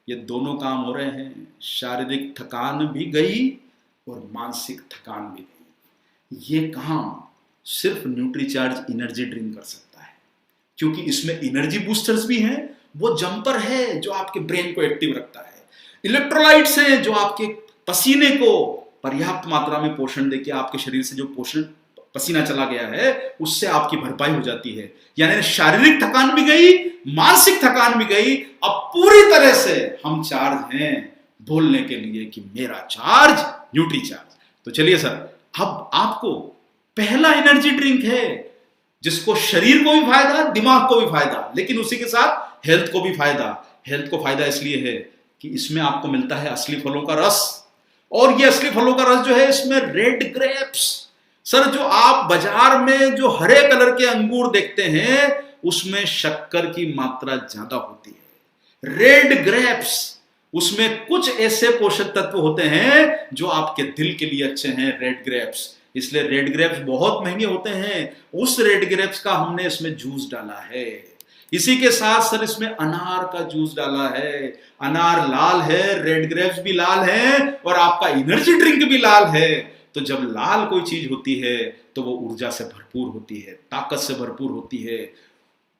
ये दोनों काम हो रहे हैं, शारीरिक थकान भी गई और मानसिक थकान भी गई। ये काम सिर्फ न्यूट्रीचार्ज एनर्जी ड्रिंक कर सकता है, क्योंकि इसमें एनर्जी बूस्टर्स भी हैं, वो जंपर है जो आपके ब्रेन को एक्टिव रखता है, इलेक्ट्रोलाइट्स हैं जो आपके पसीने को पर्याप्त मात्रा में पोषण देके आपके शरीर से जो पोषण पसीना चला गया है उससे आपकी भरपाई हो जाती है। यानी शारीरिक थकान भी गई, मानसिक थकान भी गई। अब पूरी तरह से हम चार्ज हैं बोलने के लिए कि मेरा चार्ज न्यूट्री चार्ज। तो चलिए सर, अब आपको पहला एनर्जी ड्रिंक है जिसको शरीर को भी फायदा, दिमाग को भी फायदा, लेकिन उसी के साथ हेल्थ को भी फायदा। हेल्थ को फायदा इसलिए है कि इसमें आपको मिलता है असली फलों का रस, और ये असली फलों का रस जो है इसमें रेड ग्रेप्स। सर, जो आप बाजार में जो हरे कलर के अंगूर देखते हैं उसमें शक्कर की मात्रा ज्यादा होती है। रेड ग्रेप्स, उसमें कुछ ऐसे पोषक तत्व होते हैं जो आपके दिल के लिए अच्छे हैं। रेड ग्रेप्स, इसलिए रेड ग्रेप्स बहुत महंगे होते हैं। उस रेड ग्रेप्स का हमने इसमें जूस डाला है। इसी के साथ सर इसमें अनार का जूस डाला है। अनार लाल है, रेड ग्रेप्स भी लाल है, और आपका एनर्जी ड्रिंक भी लाल है। तो जब लाल कोई चीज होती है तो वो ऊर्जा से भरपूर होती है, ताकत से भरपूर होती है,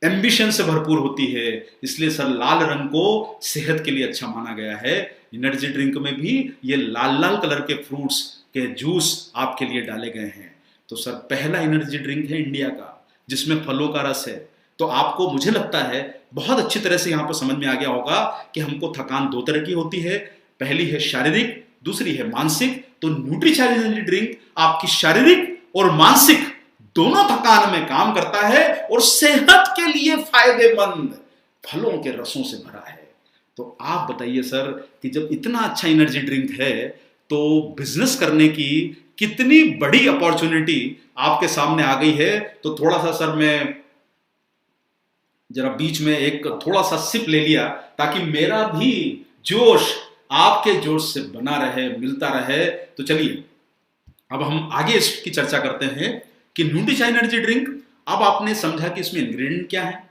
एम्बिशन से भरपूर होती है। इसलिए सर लाल रंग को सेहत के लिए अच्छा माना गया है। एनर्जी ड्रिंक में भी ये लाल लाल कलर के फ्रूट्स के जूस आपके लिए डाले गए हैं। तो सर पहला एनर्जी ड्रिंक है इंडिया का जिसमें फलों का रस है। तो आपको, मुझे लगता है, बहुत अच्छी तरह से यहां पर समझ में आ गया होगा कि हमको थकान दो तरह की होती है। पहली है शारीरिक, दूसरी है मानसिक। तो न्यूट्रीचार्ज एनर्जी ड्रिंक आपकी शारीरिक और मानसिक दोनों थकान में काम करता है और सेहत के लिए फायदेमंद फलों के रसों से भरा है। तो आप बताइए सर कि जब इतना अच्छा एनर्जी ड्रिंक है तो बिजनेस करने की कितनी बड़ी अपॉर्चुनिटी आपके सामने आ गई है। तो थोड़ा सा सर मैं जरा बीच में एक थोड़ा सा सिप ले लिया ताकि मेरा भी जोश आपके जोश से बना रहे, मिलता रहे। तो चलिए अब हम आगे इसकी चर्चा करते हैं कि न्यूट्रीचार्ज एनर्जी ड्रिंक, अब आपने समझा कि इसमें इंग्रेडिएंट क्या है,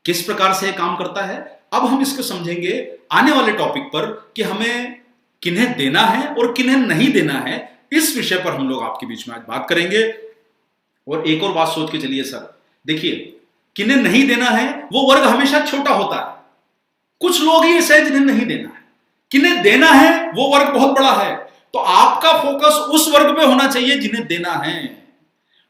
किस प्रकार से काम करता है। अब हम इसको समझेंगे आने वाले टॉपिक पर कि हमें किन्हें देना है और किन्हें नहीं देना है। इस विषय पर हम लोग आपके बीच में आज बात करेंगे। और एक और बात सोच के चलिए सर, देखिए किन्हें नहीं देना है वो वर्ग हमेशा छोटा होता है। कुछ लोग ही ऐसे हैं जिन्हें नहीं देना है, किन्हें देना है वो वर्ग बहुत बड़ा है। तो आपका फोकस उस वर्ग पे होना चाहिए जिन्हें देना है।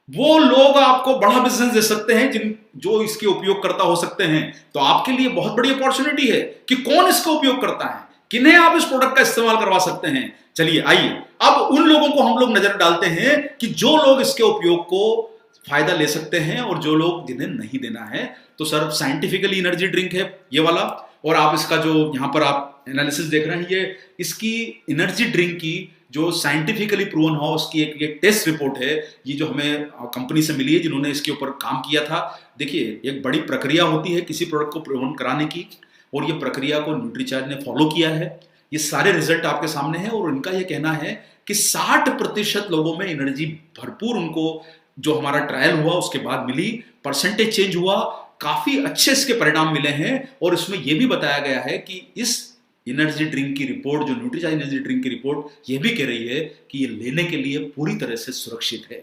वो लोग आपको बड़ा बिजनेस दे सकते हैं जो इसके उपयोग करता हो सकते हैं। तो आपके लिए बहुत बड़ी अपॉर्चुनिटी है कि कौन इसका उपयोग करता है, किन्हें आप इस प्रोडक्ट का इस्तेमाल करवा सकते हैं। चलिए आइए अब उन लोगों को हम लोग नजर डालते हैं कि जो लोग इसके उपयोग को फायदा ले सकते हैं और जो लोग जिन्हें नहीं देना है। तो सर साइंटिफिकली एनर्जी ड्रिंक है ये वाला, और आप इसका जो यहां पर आप एनालिसिस देख रहे हैं, ये इसकी एनर्जी ड्रिंक की जो साइंटिफिकली प्रूवन हो उसकी एक टेस्ट रिपोर्ट है। ये जो हमें कंपनी से मिली है जिन्होंने इसके ऊपर काम किया था। देखिए एक बड़ी प्रक्रिया होती है किसी प्रोडक्ट को प्रूवन कराने की, और ये प्रक्रिया को न्यूट्रीचार्ज ने फॉलो किया है। ये सारे रिजल्ट आपके सामने हैं और उनका ये कहना है कि 60% लोगों में एनर्जी भरपूर उनको जो हमारा ट्रायल हुआ उसके बाद मिली, परसेंटेज चेंज हुआ, काफी अच्छे इसके परिणाम मिले हैं। और इसमें यह भी बताया गया है कि इस एनर्जी ड्रिंक की रिपोर्ट, जो न्यूट्रीचार्ज एनर्जी ड्रिंक की रिपोर्ट, यह भी कह रही है कि ये लेने के लिए पूरी तरह से सुरक्षित है।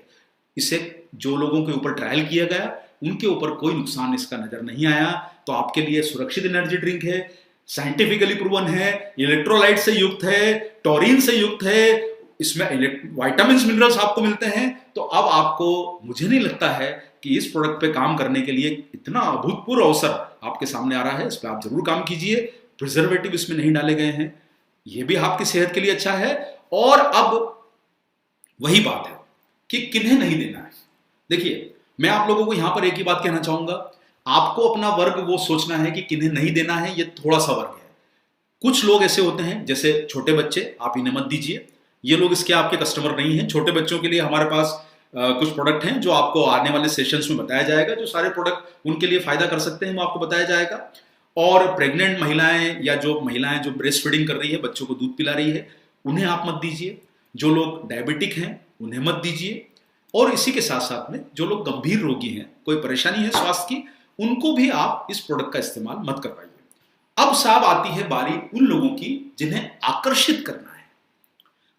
इसे जो लोगों के ऊपर ट्रायल किया गया उनके ऊपर कोई नुकसान इसका नजर नहीं आया। तो आपके लिए सुरक्षित एनर्जी ड्रिंक है, साइंटिफिकली प्रूवन है, इलेक्ट्रोलाइट से युक्त है, टॉरिन से युक्त है, इसमें विटामिन मिनरल्स आपको मिलते हैं। तो अब आपको, मुझे नहीं लगता है कि इस प्रोडक्ट पे काम करने के लिए इतना अभूतपूर्व अवसर आपके सामने आ रहा है। इस पर आप जरूर काम कीजिए। प्रिजर्वेटिव इसमें नहीं डाले गए हैं, यह भी आपकी सेहत के लिए अच्छा है। और अब वही बात है कि किन्हें नहीं देना है। देखिए मैं आप लोगों को यहां पर एक ही बात कहना चाहूंगा, आपको अपना वर्ग वो सोचना है कि किन्हें नहीं देना है। ये थोड़ा सा वर्ग है। कुछ लोग ऐसे होते हैं जैसे छोटे बच्चे, आप इन्हें मत दीजिए, ये लोग इसके आपके कस्टमर नहीं हैं। छोटे बच्चों के लिए हमारे पास कुछ प्रोडक्ट हैं जो आपको आने वाले सेशंस में बताया जाएगा, जो सारे प्रोडक्ट उनके लिए फायदा कर सकते हैं वो आपको बताया जाएगा। और प्रेग्नेंट महिलाएं या जो महिलाएं जो ब्रेस्ट फीडिंग कर रही है, बच्चों को दूध पिला रही है, उन्हें आप मत दीजिए। जो लोग डायबिटिक हैं उन्हें मत दीजिए। और इसी के साथ साथ में जो लोग गंभीर रोगी हैं, कोई परेशानी है स्वास्थ्य की, उनको भी आप इस प्रोडक्ट का इस्तेमाल मत करवाइए। अब साहब आती है बारी उन लोगों की जिन्हें आकर्षित करना है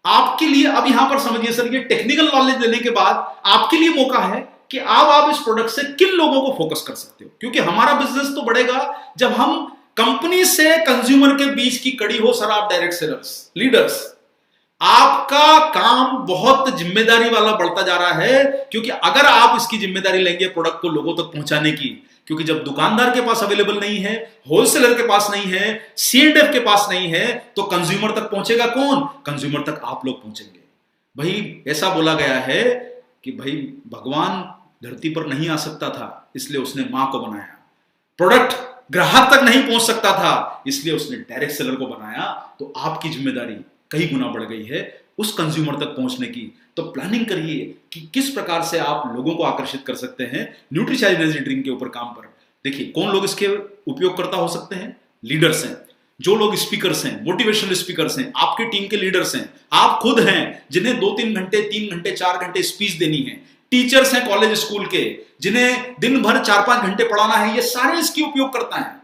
आपके लिए। अब यहां पर समझिए सर, ये टेक्निकल नॉलेज लेने के बाद आपके लिए मौका है कि आप इस प्रोडक्ट से किन लोगों को फोकस कर सकते हो। क्योंकि हमारा बिजनेस तो बढ़ेगा जब हम कंपनी से कंज्यूमर के बीच की कड़ी हो। सर आप डायरेक्ट सेलर्स, लीडर्स, आपका काम बहुत जिम्मेदारी वाला बढ़ता जा रहा है, क्योंकि अगर आप इसकी जिम्मेदारी लेंगे प्रोडक्ट को लोगों तक पहुंचाने की, क्योंकि जब दुकानदार के पास अवेलेबल नहीं है, होलसेलर के पास नहीं है, C&F के पास नहीं है, तो कंज्यूमर तक पहुंचेगा कौन? कंज्यूमर तक आप लोग पहुंचेंगे। भाई ऐसा बोला गया है कि भाई भगवान धरती पर नहीं आ सकता था, इसलिए उसने मां को बनाया। प्रोडक्ट ग्राहक तक नहीं पहुंच सकता था, इसलिए उसने डायरेक्ट सेलर को बनाया। तो आपकी जिम्मेदारी कई गुना बढ़ गई है उस कंज्यूमर तक पहुंचने की। तो प्लानिंग करिए कि किस प्रकार से आप लोगों को आकर्षित कर सकते हैं न्यूट्रीचार्ज एनर्जी ड्रिंक के ऊपर काम पर। देखिए कौन लोग इसके उपयोगकर्ता हो सकते हैं? लीडर्स हैं, जो लोग स्पीकर्स हैं, मोटिवेशनल स्पीकर्स हैं, आपकी टीम के लीडर्स हैं, आप खुद हैं जिन्हें 2-3 घंटे, 3 घंटे, 4 घंटे स्पीच देनी है, टीचर्स हैं कॉलेज स्कूल के जिन्हें दिन भर 4-5 घंटे पढ़ाना है, ये सारे इसके उपयोग करता है।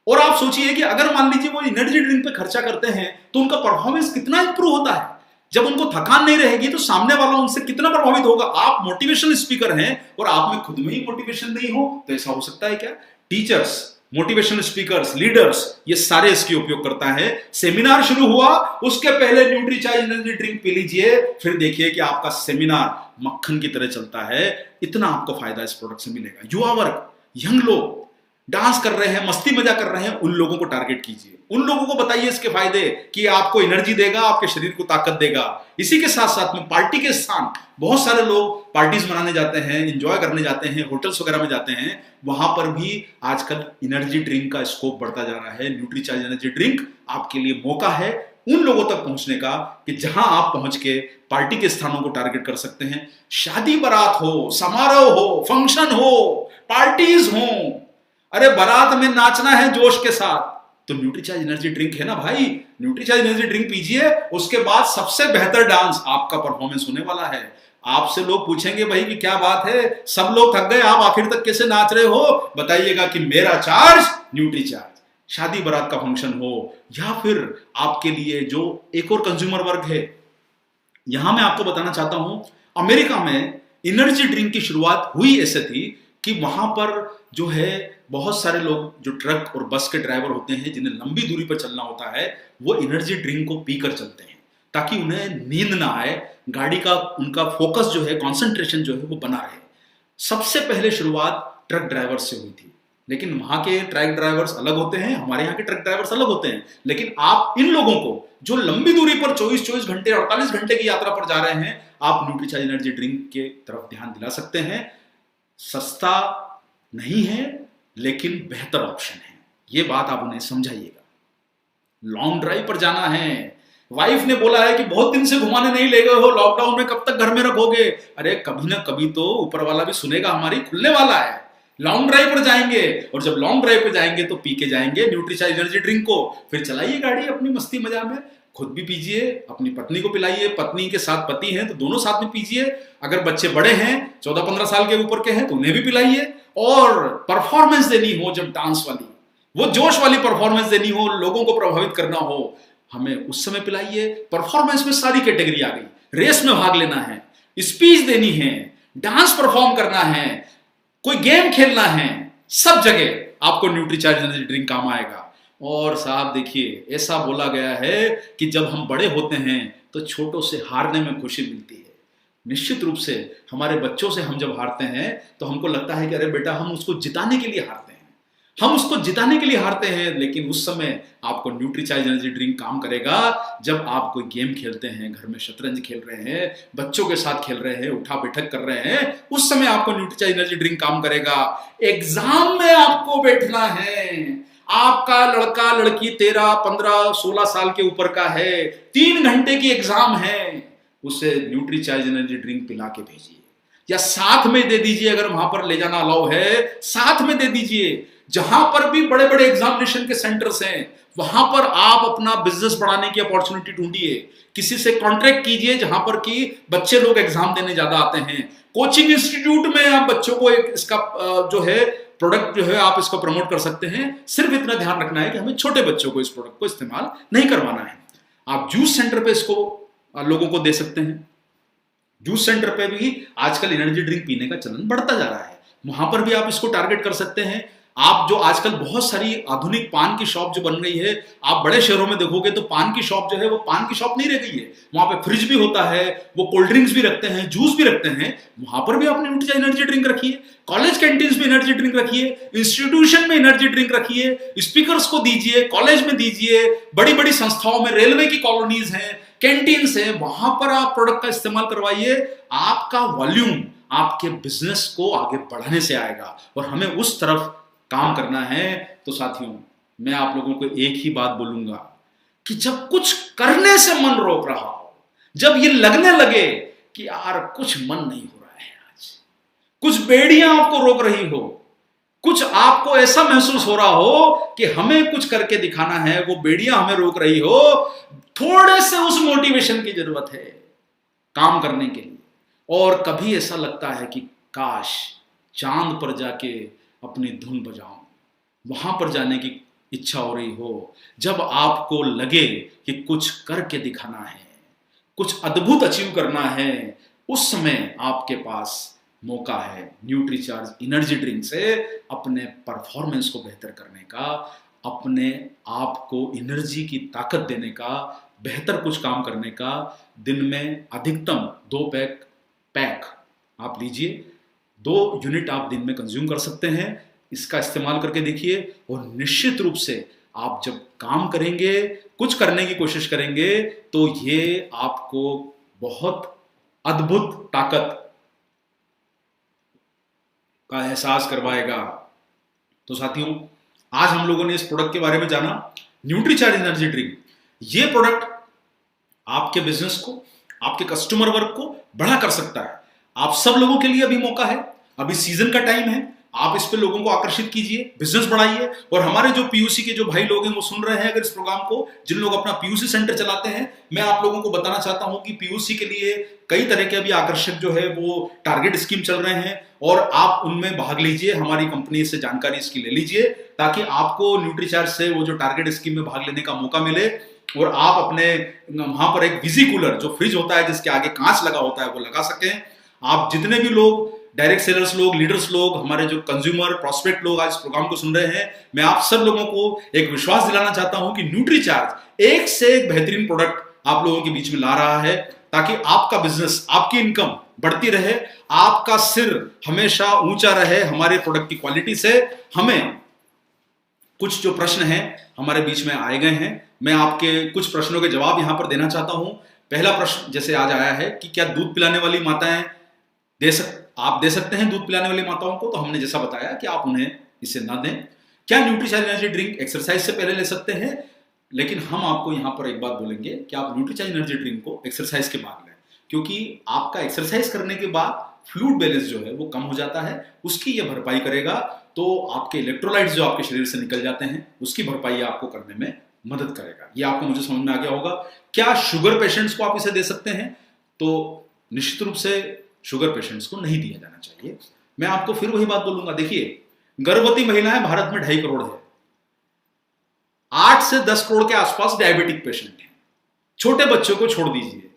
और आप सोचिए कि अगर मान लीजिए वो एनर्जी ड्रिंक पे खर्चा करते हैं तो उनका परफॉर्मेंस कितना इंप्रूव होता है। जब उनको थकान नहीं रहेगी तो सामने वाला उनसे कितना प्रभावित होगा। आप मोटिवेशनल स्पीकर हैं और आप में खुद में ही मोटिवेशन नहीं हो तो ऐसा हो सकता है क्या? टीचर्स, मोटिवेशनल स्पीकर्स, लीडर्स, ये सारे इसके उपयोग करता है। सेमिनार शुरू हुआ उसके पहले न्यूट्रीचार्ज एनर्जी ड्रिंक पी लीजिए, फिर देखिए कि आपका सेमिनार मक्खन की तरह चलता है। इतना आपको फायदा इस प्रोडक्ट से मिलेगा। युवा वर्ग, यंग लोग डांस कर रहे हैं, मस्ती मजा कर रहे हैं, उन लोगों को टारगेट कीजिए, उन लोगों को बताइए इसके फायदे कि आपको एनर्जी देगा, आपके शरीर को ताकत देगा। इसी के साथ साथ में पार्टी के स्थान, बहुत सारे लोग पार्टीज मनाने जाते हैं, एंजॉय करने जाते हैं, होटल्स वगैरह में जाते हैं, वहां पर भी आजकल एनर्जी ड्रिंक का स्कोप बढ़ता जा रहा है। न्यूट्रीचार्ज एनर्जी ड्रिंक आपके लिए मौका है उन लोगों तक पहुंचने का कि जहां आप पहुंच के पार्टी के स्थानों को टारगेट कर सकते हैं। शादी बारात हो, समारोह हो, फंक्शन हो, पार्टीज हो, अरे बारात में नाचना है जोश के साथ, तो न्यूट्रीचार्ज एनर्जी ड्रिंक है ना भाई। न्यूट्रीचार्ज एनर्जी ड्रिंक पीजिए, उसके बाद सबसे बेहतर डांस आपका परफॉर्मेंस होने वाला है। आपसे लोग पूछेंगे भाई कि क्या बात है, सब लोग थक गए, आप आखिर तक कैसे नाच रहे हो? बताइएगा कि मेरा चार्ज न्यूट्रीचार्ज। शादी बारात का फंक्शन हो या फिर आपके लिए जो एक और कंज्यूमर वर्ग है, यहां मैं आपको बताना चाहता हूं, अमेरिका में एनर्जी ड्रिंक की शुरुआत हुई ऐसे थी कि वहां पर जो है बहुत सारे लोग जो ट्रक और बस के ड्राइवर होते हैं जिन्हें लंबी दूरी पर चलना होता है, वो एनर्जी ड्रिंक को पीकर चलते हैं ताकि उन्हें नींद ना आए, गाड़ी का उनका फोकस जो है, कंसंट्रेशन जो है वो बना रहे। सबसे पहले शुरुआत ट्रक ड्राइवर से हुई थी, लेकिन वहां के ट्रक ड्राइवर्स अलग होते हैं, हमारे यहाँ के ट्रक ड्राइवर्स अलग होते हैं। लेकिन आप इन लोगों को जो लंबी दूरी पर 24-24 घंटे, 48 घंटे की यात्रा पर जा रहे हैं, आप न्यूट्रीचार्ज एनर्जी ड्रिंक के तरफ ध्यान दिला सकते हैं। सस्ता नहीं है लेकिन बेहतर ऑप्शन है, ये बात आप उन्हें समझाइएगा। लॉन्ग ड्राइव पर जाना है, वाइफ ने बोला है कि बहुत दिन से घुमाने नहीं ले गए हो, लॉकडाउन में कब तक घर में रखोगे? अरे कभी ना कभी तो ऊपर वाला भी सुनेगा, हमारी खुलने वाला है। लॉन्ग ड्राइव पर जाएंगे और जब लॉन्ग ड्राइव पर जाएंगे तो पी के जाएंगे न्यूट्रीचार्ज एनर्जी ड्रिंक को, फिर चलाइए गाड़ी अपनी मस्ती मजा में, खुद भी पीजिए, अपनी पत्नी को पिलाइए, पत्नी के साथ पति हैं तो दोनों साथ में पीजिए, अगर बच्चे बड़े हैं 14-15 साल के ऊपर के हैं तो उन्हें भी पिलाइए। और परफॉर्मेंस देनी हो जब डांस वाली, वो जोश वाली परफॉर्मेंस देनी हो, लोगों को प्रभावित करना हो, हमें उस समय पिलाइए। परफॉर्मेंस में सारी कैटेगरी आ गई, रेस में भाग लेना है, स्पीच देनी है, डांस परफॉर्म करना है, कोई गेम खेलना है, सब जगह आपको न्यूट्रीचार्ज एनर्जी ड्रिंक काम आएगा। और साहब देखिए, ऐसा बोला गया है कि जब हम बड़े होते हैं तो छोटों से हारने में खुशी मिलती है। निश्चित रूप से हमारे बच्चों से हम जब हारते हैं तो हमको लगता है कि अरे बेटा हम उसको जिताने के लिए हारते हैं, हम उसको जिताने के लिए हारते हैं। लेकिन उस समय आपको न्यूट्रीचार्ज एनर्जी ड्रिंक काम करेगा जब आप कोई गेम खेलते हैं, घर में शतरंज खेल रहे हैं, बच्चों के साथ खेल रहे हैं, उठा बैठक कर रहे हैं, उस समय आपको न्यूट्रीचार्ज एनर्जी ड्रिंक काम करेगा। एग्जाम में आपको बैठना है, आपका लड़का लड़की 13, 15, 16 साल के ऊपर का है, 3 घंटे की एग्जाम है, उसे न्यूट्रीचार्ज एनर्जी ड्रिंक पिला के भेजिए या साथ में दे दीजिए। अगर वहां पर ले जाना अलाउ है, साथ में दे दीजिए। जहां पर भी बड़े बड़े एग्जामिनेशन के सेंटर्स हैं, वहां पर आप अपना बिजनेस बढ़ाने की अपॉर्चुनिटी ढूंढिए, किसी से कॉन्ट्रैक्ट कीजिए जहां पर कि बच्चे लोग एग्जाम देने ज्यादा आते हैं। कोचिंग इंस्टीट्यूट में आप बच्चों को इसका जो है प्रोडक्ट जो है आप इसको प्रमोट कर सकते हैं। सिर्फ इतना ध्यान रखना है कि हमें छोटे बच्चों को इस प्रोडक्ट को इस्तेमाल नहीं करवाना है। आप जूस सेंटर पे इसको लोगों को दे सकते हैं। जूस सेंटर पे भी आजकल एनर्जी ड्रिंक पीने का चलन बढ़ता जा रहा है, वहां पर भी आप इसको टारगेट कर सकते हैं। आप जो आजकल बहुत सारी आधुनिक पान की शॉप जो बन रही है, आप बड़े शहरों में देखोगे तो पान की शॉप जो है वो पान की शॉप नहीं रह गई है। वहां पे फ्रिज भी होता है, वो कोल्ड ड्रिंक्स भी रखते हैं, जूस भी रखते हैं। वहां पर भी आपने न्यूट्रीचार्ज एनर्जी ड्रिंक रखी है। कॉलेज कैंटीन्स में एनर्जी ड्रिंक रखिए, इंस्टीट्यूशन में एनर्जी ड्रिंक रखिए, स्पीकर्स को दीजिए, कॉलेज में दीजिए, बड़ी बड़ी संस्थाओं में, रेलवे की कॉलोनीज हैं, कैंटीन्स हैं, वहां पर आप प्रोडक्ट का इस्तेमाल करवाइए। आपका वॉल्यूम आपके बिजनेस को आगे बढ़ाने से आएगा और हमें उस तरफ काम करना है। तो साथियों, मैं आप लोगों को एक ही बात बोलूंगा कि जब कुछ करने से मन रोक रहा हो, जब ये लगने लगे कि यार कुछ मन नहीं हो रहा है, आज कुछ बेड़ियां आपको रोक रही हो, कुछ आपको ऐसा महसूस हो रहा हो कि हमें कुछ करके दिखाना है, वो बेड़ियां हमें रोक रही हो, थोड़े से उस मोटिवेशन की जरूरत है काम करने के लिए। और कभी ऐसा लगता है कि काश चांद पर जाके अपनी धुन बजाऊं, वहां पर जाने की इच्छा हो रही हो। जब आपको लगे कि कुछ करके दिखाना है, कुछ अद्भुत अचीव करना है, उस समय आपके पास मौका है न्यूट्रीचार्ज एनर्जी ड्रिंक से अपने परफॉर्मेंस को बेहतर करने का, अपने आप को एनर्जी की ताकत देने का, बेहतर कुछ काम करने का। दिन में अधिकतम 2 पैक आप लीजिए, 2 यूनिट आप दिन में कंज्यूम कर सकते हैं। इसका इस्तेमाल करके देखिए और निश्चित रूप से आप जब काम करेंगे, कुछ करने की कोशिश करेंगे, तो ये आपको बहुत अद्भुत ताकत का एहसास करवाएगा। तो साथियों, आज हम लोगों ने इस प्रोडक्ट के बारे में जाना, न्यूट्रीचार्ज एनर्जी ड्रिंक। ये प्रोडक्ट आपके बिजनेस को, आपके कस्टमर वर्ग को बड़ा कर सकता है। आप सब लोगों के लिए अभी मौका है, अभी सीजन का टाइम है, आप इस पे लोगों को आकर्षित कीजिए, बिजनेस बढ़ाइए। और हमारे जो पीयूसी के जो भाई लोग हैं वो सुन रहे हैं अगर इस प्रोग्राम को, जिन लोग अपना पीयूसी सेंटर चलाते हैं, मैं आप लोगों को बताना चाहता हूं कि पीयूसी के लिए कई तरह के अभी आकर्षक जो है वो टारगेट स्कीम चल रहे हैं और आप उनमें भाग लीजिए। हमारी कंपनी से जानकारी इसकी ले लीजिए ताकि आपको न्यूट्रीचार्ज से वो जो टारगेट स्कीम में भाग लेने का मौका मिले और आप अपने वहां पर एक विजी कूलर जो फ्रिज होता है जिसके आगे कांच लगा होता है वो लगा सकें। आप जितने भी लोग डायरेक्ट सेलर्स लोग, लीडर्स लोग, हमारे जो कंज्यूमर प्रोस्पेक्ट लोग आज इस प्रोग्राम को सुन रहे हैं, मैं आप सब लोगों को एक विश्वास दिलाना चाहता हूं कि न्यूट्रीचार्ज एक से एक बेहतरीन प्रोडक्ट आप लोगों के बीच में ला रहा है ताकि आपका बिजनेस, आपकी इनकम बढ़ती रहे, आपका सिर हमेशा ऊंचा रहे हमारे प्रोडक्ट की क्वालिटी से। हमें कुछ जो प्रश्न हैं हमारे बीच में आए गए हैं, मैं आपके कुछ प्रश्नों के जवाब यहां पर देना चाहता हूं। पहला प्रश्न जैसे आज आया है कि क्या दूध पिलाने वाली माताएं आप दे सकते हैं दूध पिलाने वाली माताओं को? तो हमने जैसा बताया कि आप उन्हें इसे ना दें। क्या न्यूट्रीचार्ज एनर्जी ड्रिंक एक्सरसाइज से पहले ले सकते हैं? लेकिन हम आपको यहां पर एक बात बोलेंगे कि आप न्यूट्रीचार्ज एनर्जी ड्रिंक को एक्सरसाइज के बाद लें, क्योंकि आपका एक्सरसाइज करने के बाद फ्लूइड बैलेंस जो है वो कम हो जाता है, उसकी ये भरपाई करेगा। तो आपके इलेक्ट्रोलाइट्स जो आपके शरीर से निकल जाते हैं उसकी भरपाई आपको करने में मदद करेगा। ये आपको मुझे समझ में आ गया होगा। क्या शुगर पेशेंट्स को आप इसे दे सकते हैं? तो निश्चित रूप से शुगर पेशेंट्स को नहीं दिया जाना चाहिए। मैं आपको फिर वही बात बोलूंगा, देखिए गर्भवती महिलाएं भारत में 2.5 करोड़ है, 8 से 10 करोड़ के आसपास डायबिटिक पेशेंट हैं। छोटे बच्चों को छोड़ दीजिए,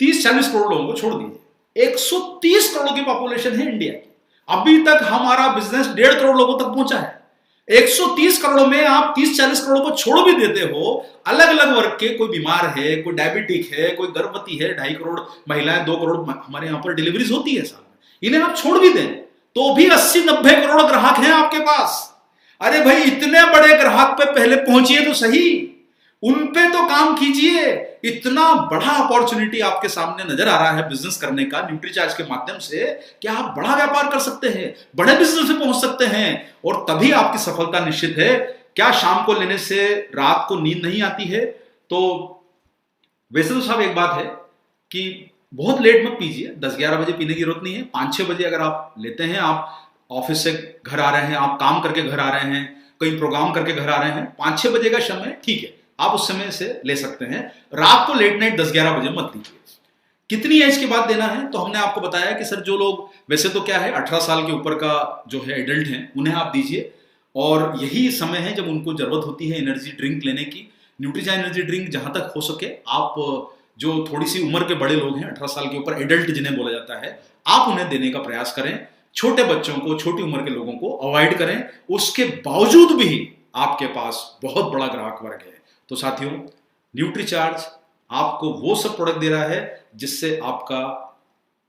30-40 करोड़ लोगों को छोड़ दीजिए, 130 करोड़ की पॉपुलेशन है इंडिया की। अभी तक हमारा बिजनेस 1.5 करोड़ लोगों तक पहुंचा है। 130 करोड़ में आप 30-40 करोड़ को छोड़ भी देते हो, अलग अलग वर्ग के, कोई बीमार है, कोई डायबिटिक है, कोई गर्भवती है, 2.5 करोड़ महिलाएं, 2 करोड़ हमारे यहां पर डिलीवरीज होती है साल में, इन्हें आप छोड़ भी दें तो भी 80-90 करोड़ ग्राहक हैं आपके पास। अरे भाई, इतने बड़े ग्राहक पे पहले पहुंचिए तो सही, उन पे तो काम कीजिए। इतना बड़ा अपॉर्चुनिटी आपके सामने नजर आ रहा है बिजनेस करने का न्यूट्रीचार्ज के माध्यम से कि आप बड़ा व्यापार कर सकते हैं, बड़े बिजनेस में पहुंच सकते हैं और तभी आपकी सफलता निश्चित है। क्या शाम को लेने से रात को नींद नहीं आती है? तो वैसे तो साहब एक बात है कि बहुत लेट मत पीजिए, 10-11 बजे पीने की जरूरत नहीं है। 5-6 बजे अगर आप लेते हैं, आप ऑफिस से घर आ रहे हैं, आप काम करके घर आ रहे हैं, कहीं प्रोग्राम करके घर आ रहे हैं, 5-6 बजे का समय ठीक है, आप उस समय से ले सकते हैं। रात को लेट नाइट 10-11 बजे मत लीजिए। कितनी एज के बाद देना है? तो हमने आपको बताया कि सर जो लोग, वैसे तो क्या है, 18 साल के ऊपर का जो है एडल्ट हैं उन्हें आप दीजिए, और यही समय है जब उनको जरूरत होती है एनर्जी ड्रिंक लेने की। न्यूट्रीचार्ज एनर्जी ड्रिंक जहां तक हो सके आप जो थोड़ी सी उम्र के बड़े लोग हैं, 18 साल के ऊपर एडल्ट जिन्हें बोला जाता है, आप उन्हें देने का प्रयास करें। छोटे बच्चों को, छोटी उम्र के लोगों को अवॉइड करें। उसके बावजूद भी आपके पास बहुत बड़ा ग्राहक वर्ग है। तो साथियों, न्यूट्रीचार्ज आपको वो सब प्रोडक्ट दे रहा है जिससे आपका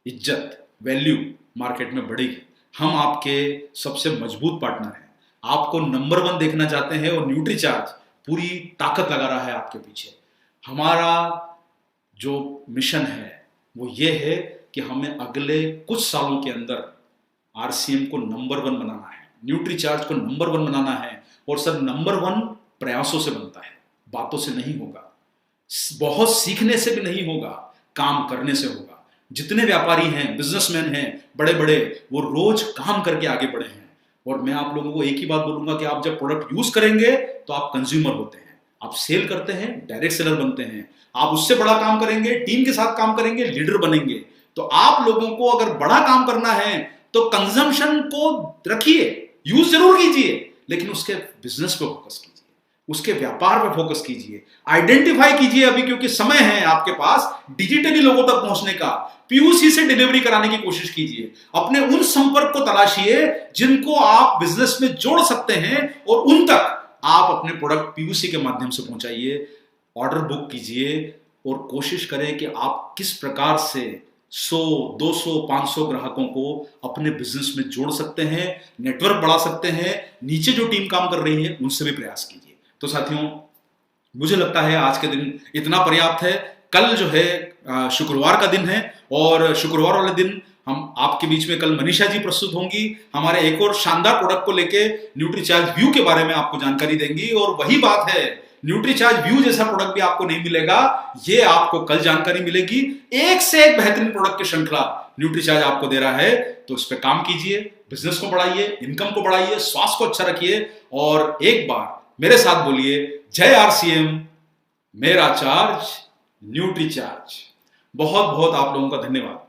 इज्जत, वैल्यू मार्केट में बढ़ेगी। हम आपके सबसे मजबूत पार्टनर हैं। आपको नंबर 1 देखना चाहते हैं और न्यूट्रीचार्ज पूरी ताकत लगा रहा है आपके पीछे। हमारा जो मिशन है वो ये है कि हमें अगले कुछ सालों के अंदर आरसीएम को नंबर 1 बनाना है, न्यूट्रीचार्ज को नंबर 1 बनाना है। और सर, नंबर 1 प्रयासों से बनता है, बातों से नहीं होगा, बहुत सीखने से भी नहीं होगा, काम करने से होगा। जितने व्यापारी हैं, बिजनेसमैन हैं बड़े बड़े, वो रोज काम करके आगे बढ़े हैं। और मैं आप लोगों को एक ही बात बोलूंगा कि आप जब प्रोडक्ट यूज करेंगे तो आप कंज्यूमर होते हैं, आप सेल करते हैं, डायरेक्ट सेलर बनते हैं। आप उससे बड़ा काम करेंगे, टीम के साथ काम करेंगे, लीडर बनेंगे। तो आप लोगों को अगर बड़ा काम करना है तो कंजम्पशन को रखिए, यूज जरूर कीजिए, लेकिन उसके बिजनेस पे फोकस कीजिए, उसके व्यापार पे फोकस कीजिए, आइडेंटिफाई कीजिए अभी, क्योंकि समय है आपके पास डिजिटली लोगों तक पहुंचने का। पीयूसी से डिलीवरी कराने की कोशिश कीजिए। अपने उन संपर्क को तलाशिए जिनको आप बिजनेस में जोड़ सकते हैं और उन तक आप अपने प्रोडक्ट पीयूसी के माध्यम से पहुंचाइए। ऑर्डर बुक कीजिए और कोशिश करें कि आप किस प्रकार से 100, 200, 500 ग्राहकों को अपने बिजनेस में जोड़ सकते हैं, नेटवर्क बढ़ा सकते हैं। नीचे जो टीम काम कर रही है उनसे भी प्रयास कीजिए। तो साथियों, मुझे लगता है आज के दिन इतना पर्याप्त है। कल जो है शुक्रवार का दिन है और शुक्रवार वाले दिन हम आपके बीच में कल मनीषा जी प्रस्तुत होंगी। हमारे एक और शानदार प्रोडक्ट को लेके न्यूट्रीचार्ज व्यू के बारे में आपको जानकारी देंगी। और वही बात है, न्यूट्रीचार्ज व्यू जैसा प्रोडक्ट भी आपको नहीं मिलेगा, ये आपको कल जानकारी मिलेगी। एक से एक बेहतरीन प्रोडक्ट की श्रृंखला न्यूट्रीचार्ज आपको दे रहा है। तो इस पे काम कीजिए, बिजनेस को बढ़ाइए, इनकम को बढ़ाइए, स्वास्थ्य को अच्छा रखिए और एक बार मेरे साथ बोलिए, जय आरसीएम, मेरा चार्ज न्यूट्रीचार्ज। बहुत बहुत आप लोगों का धन्यवाद।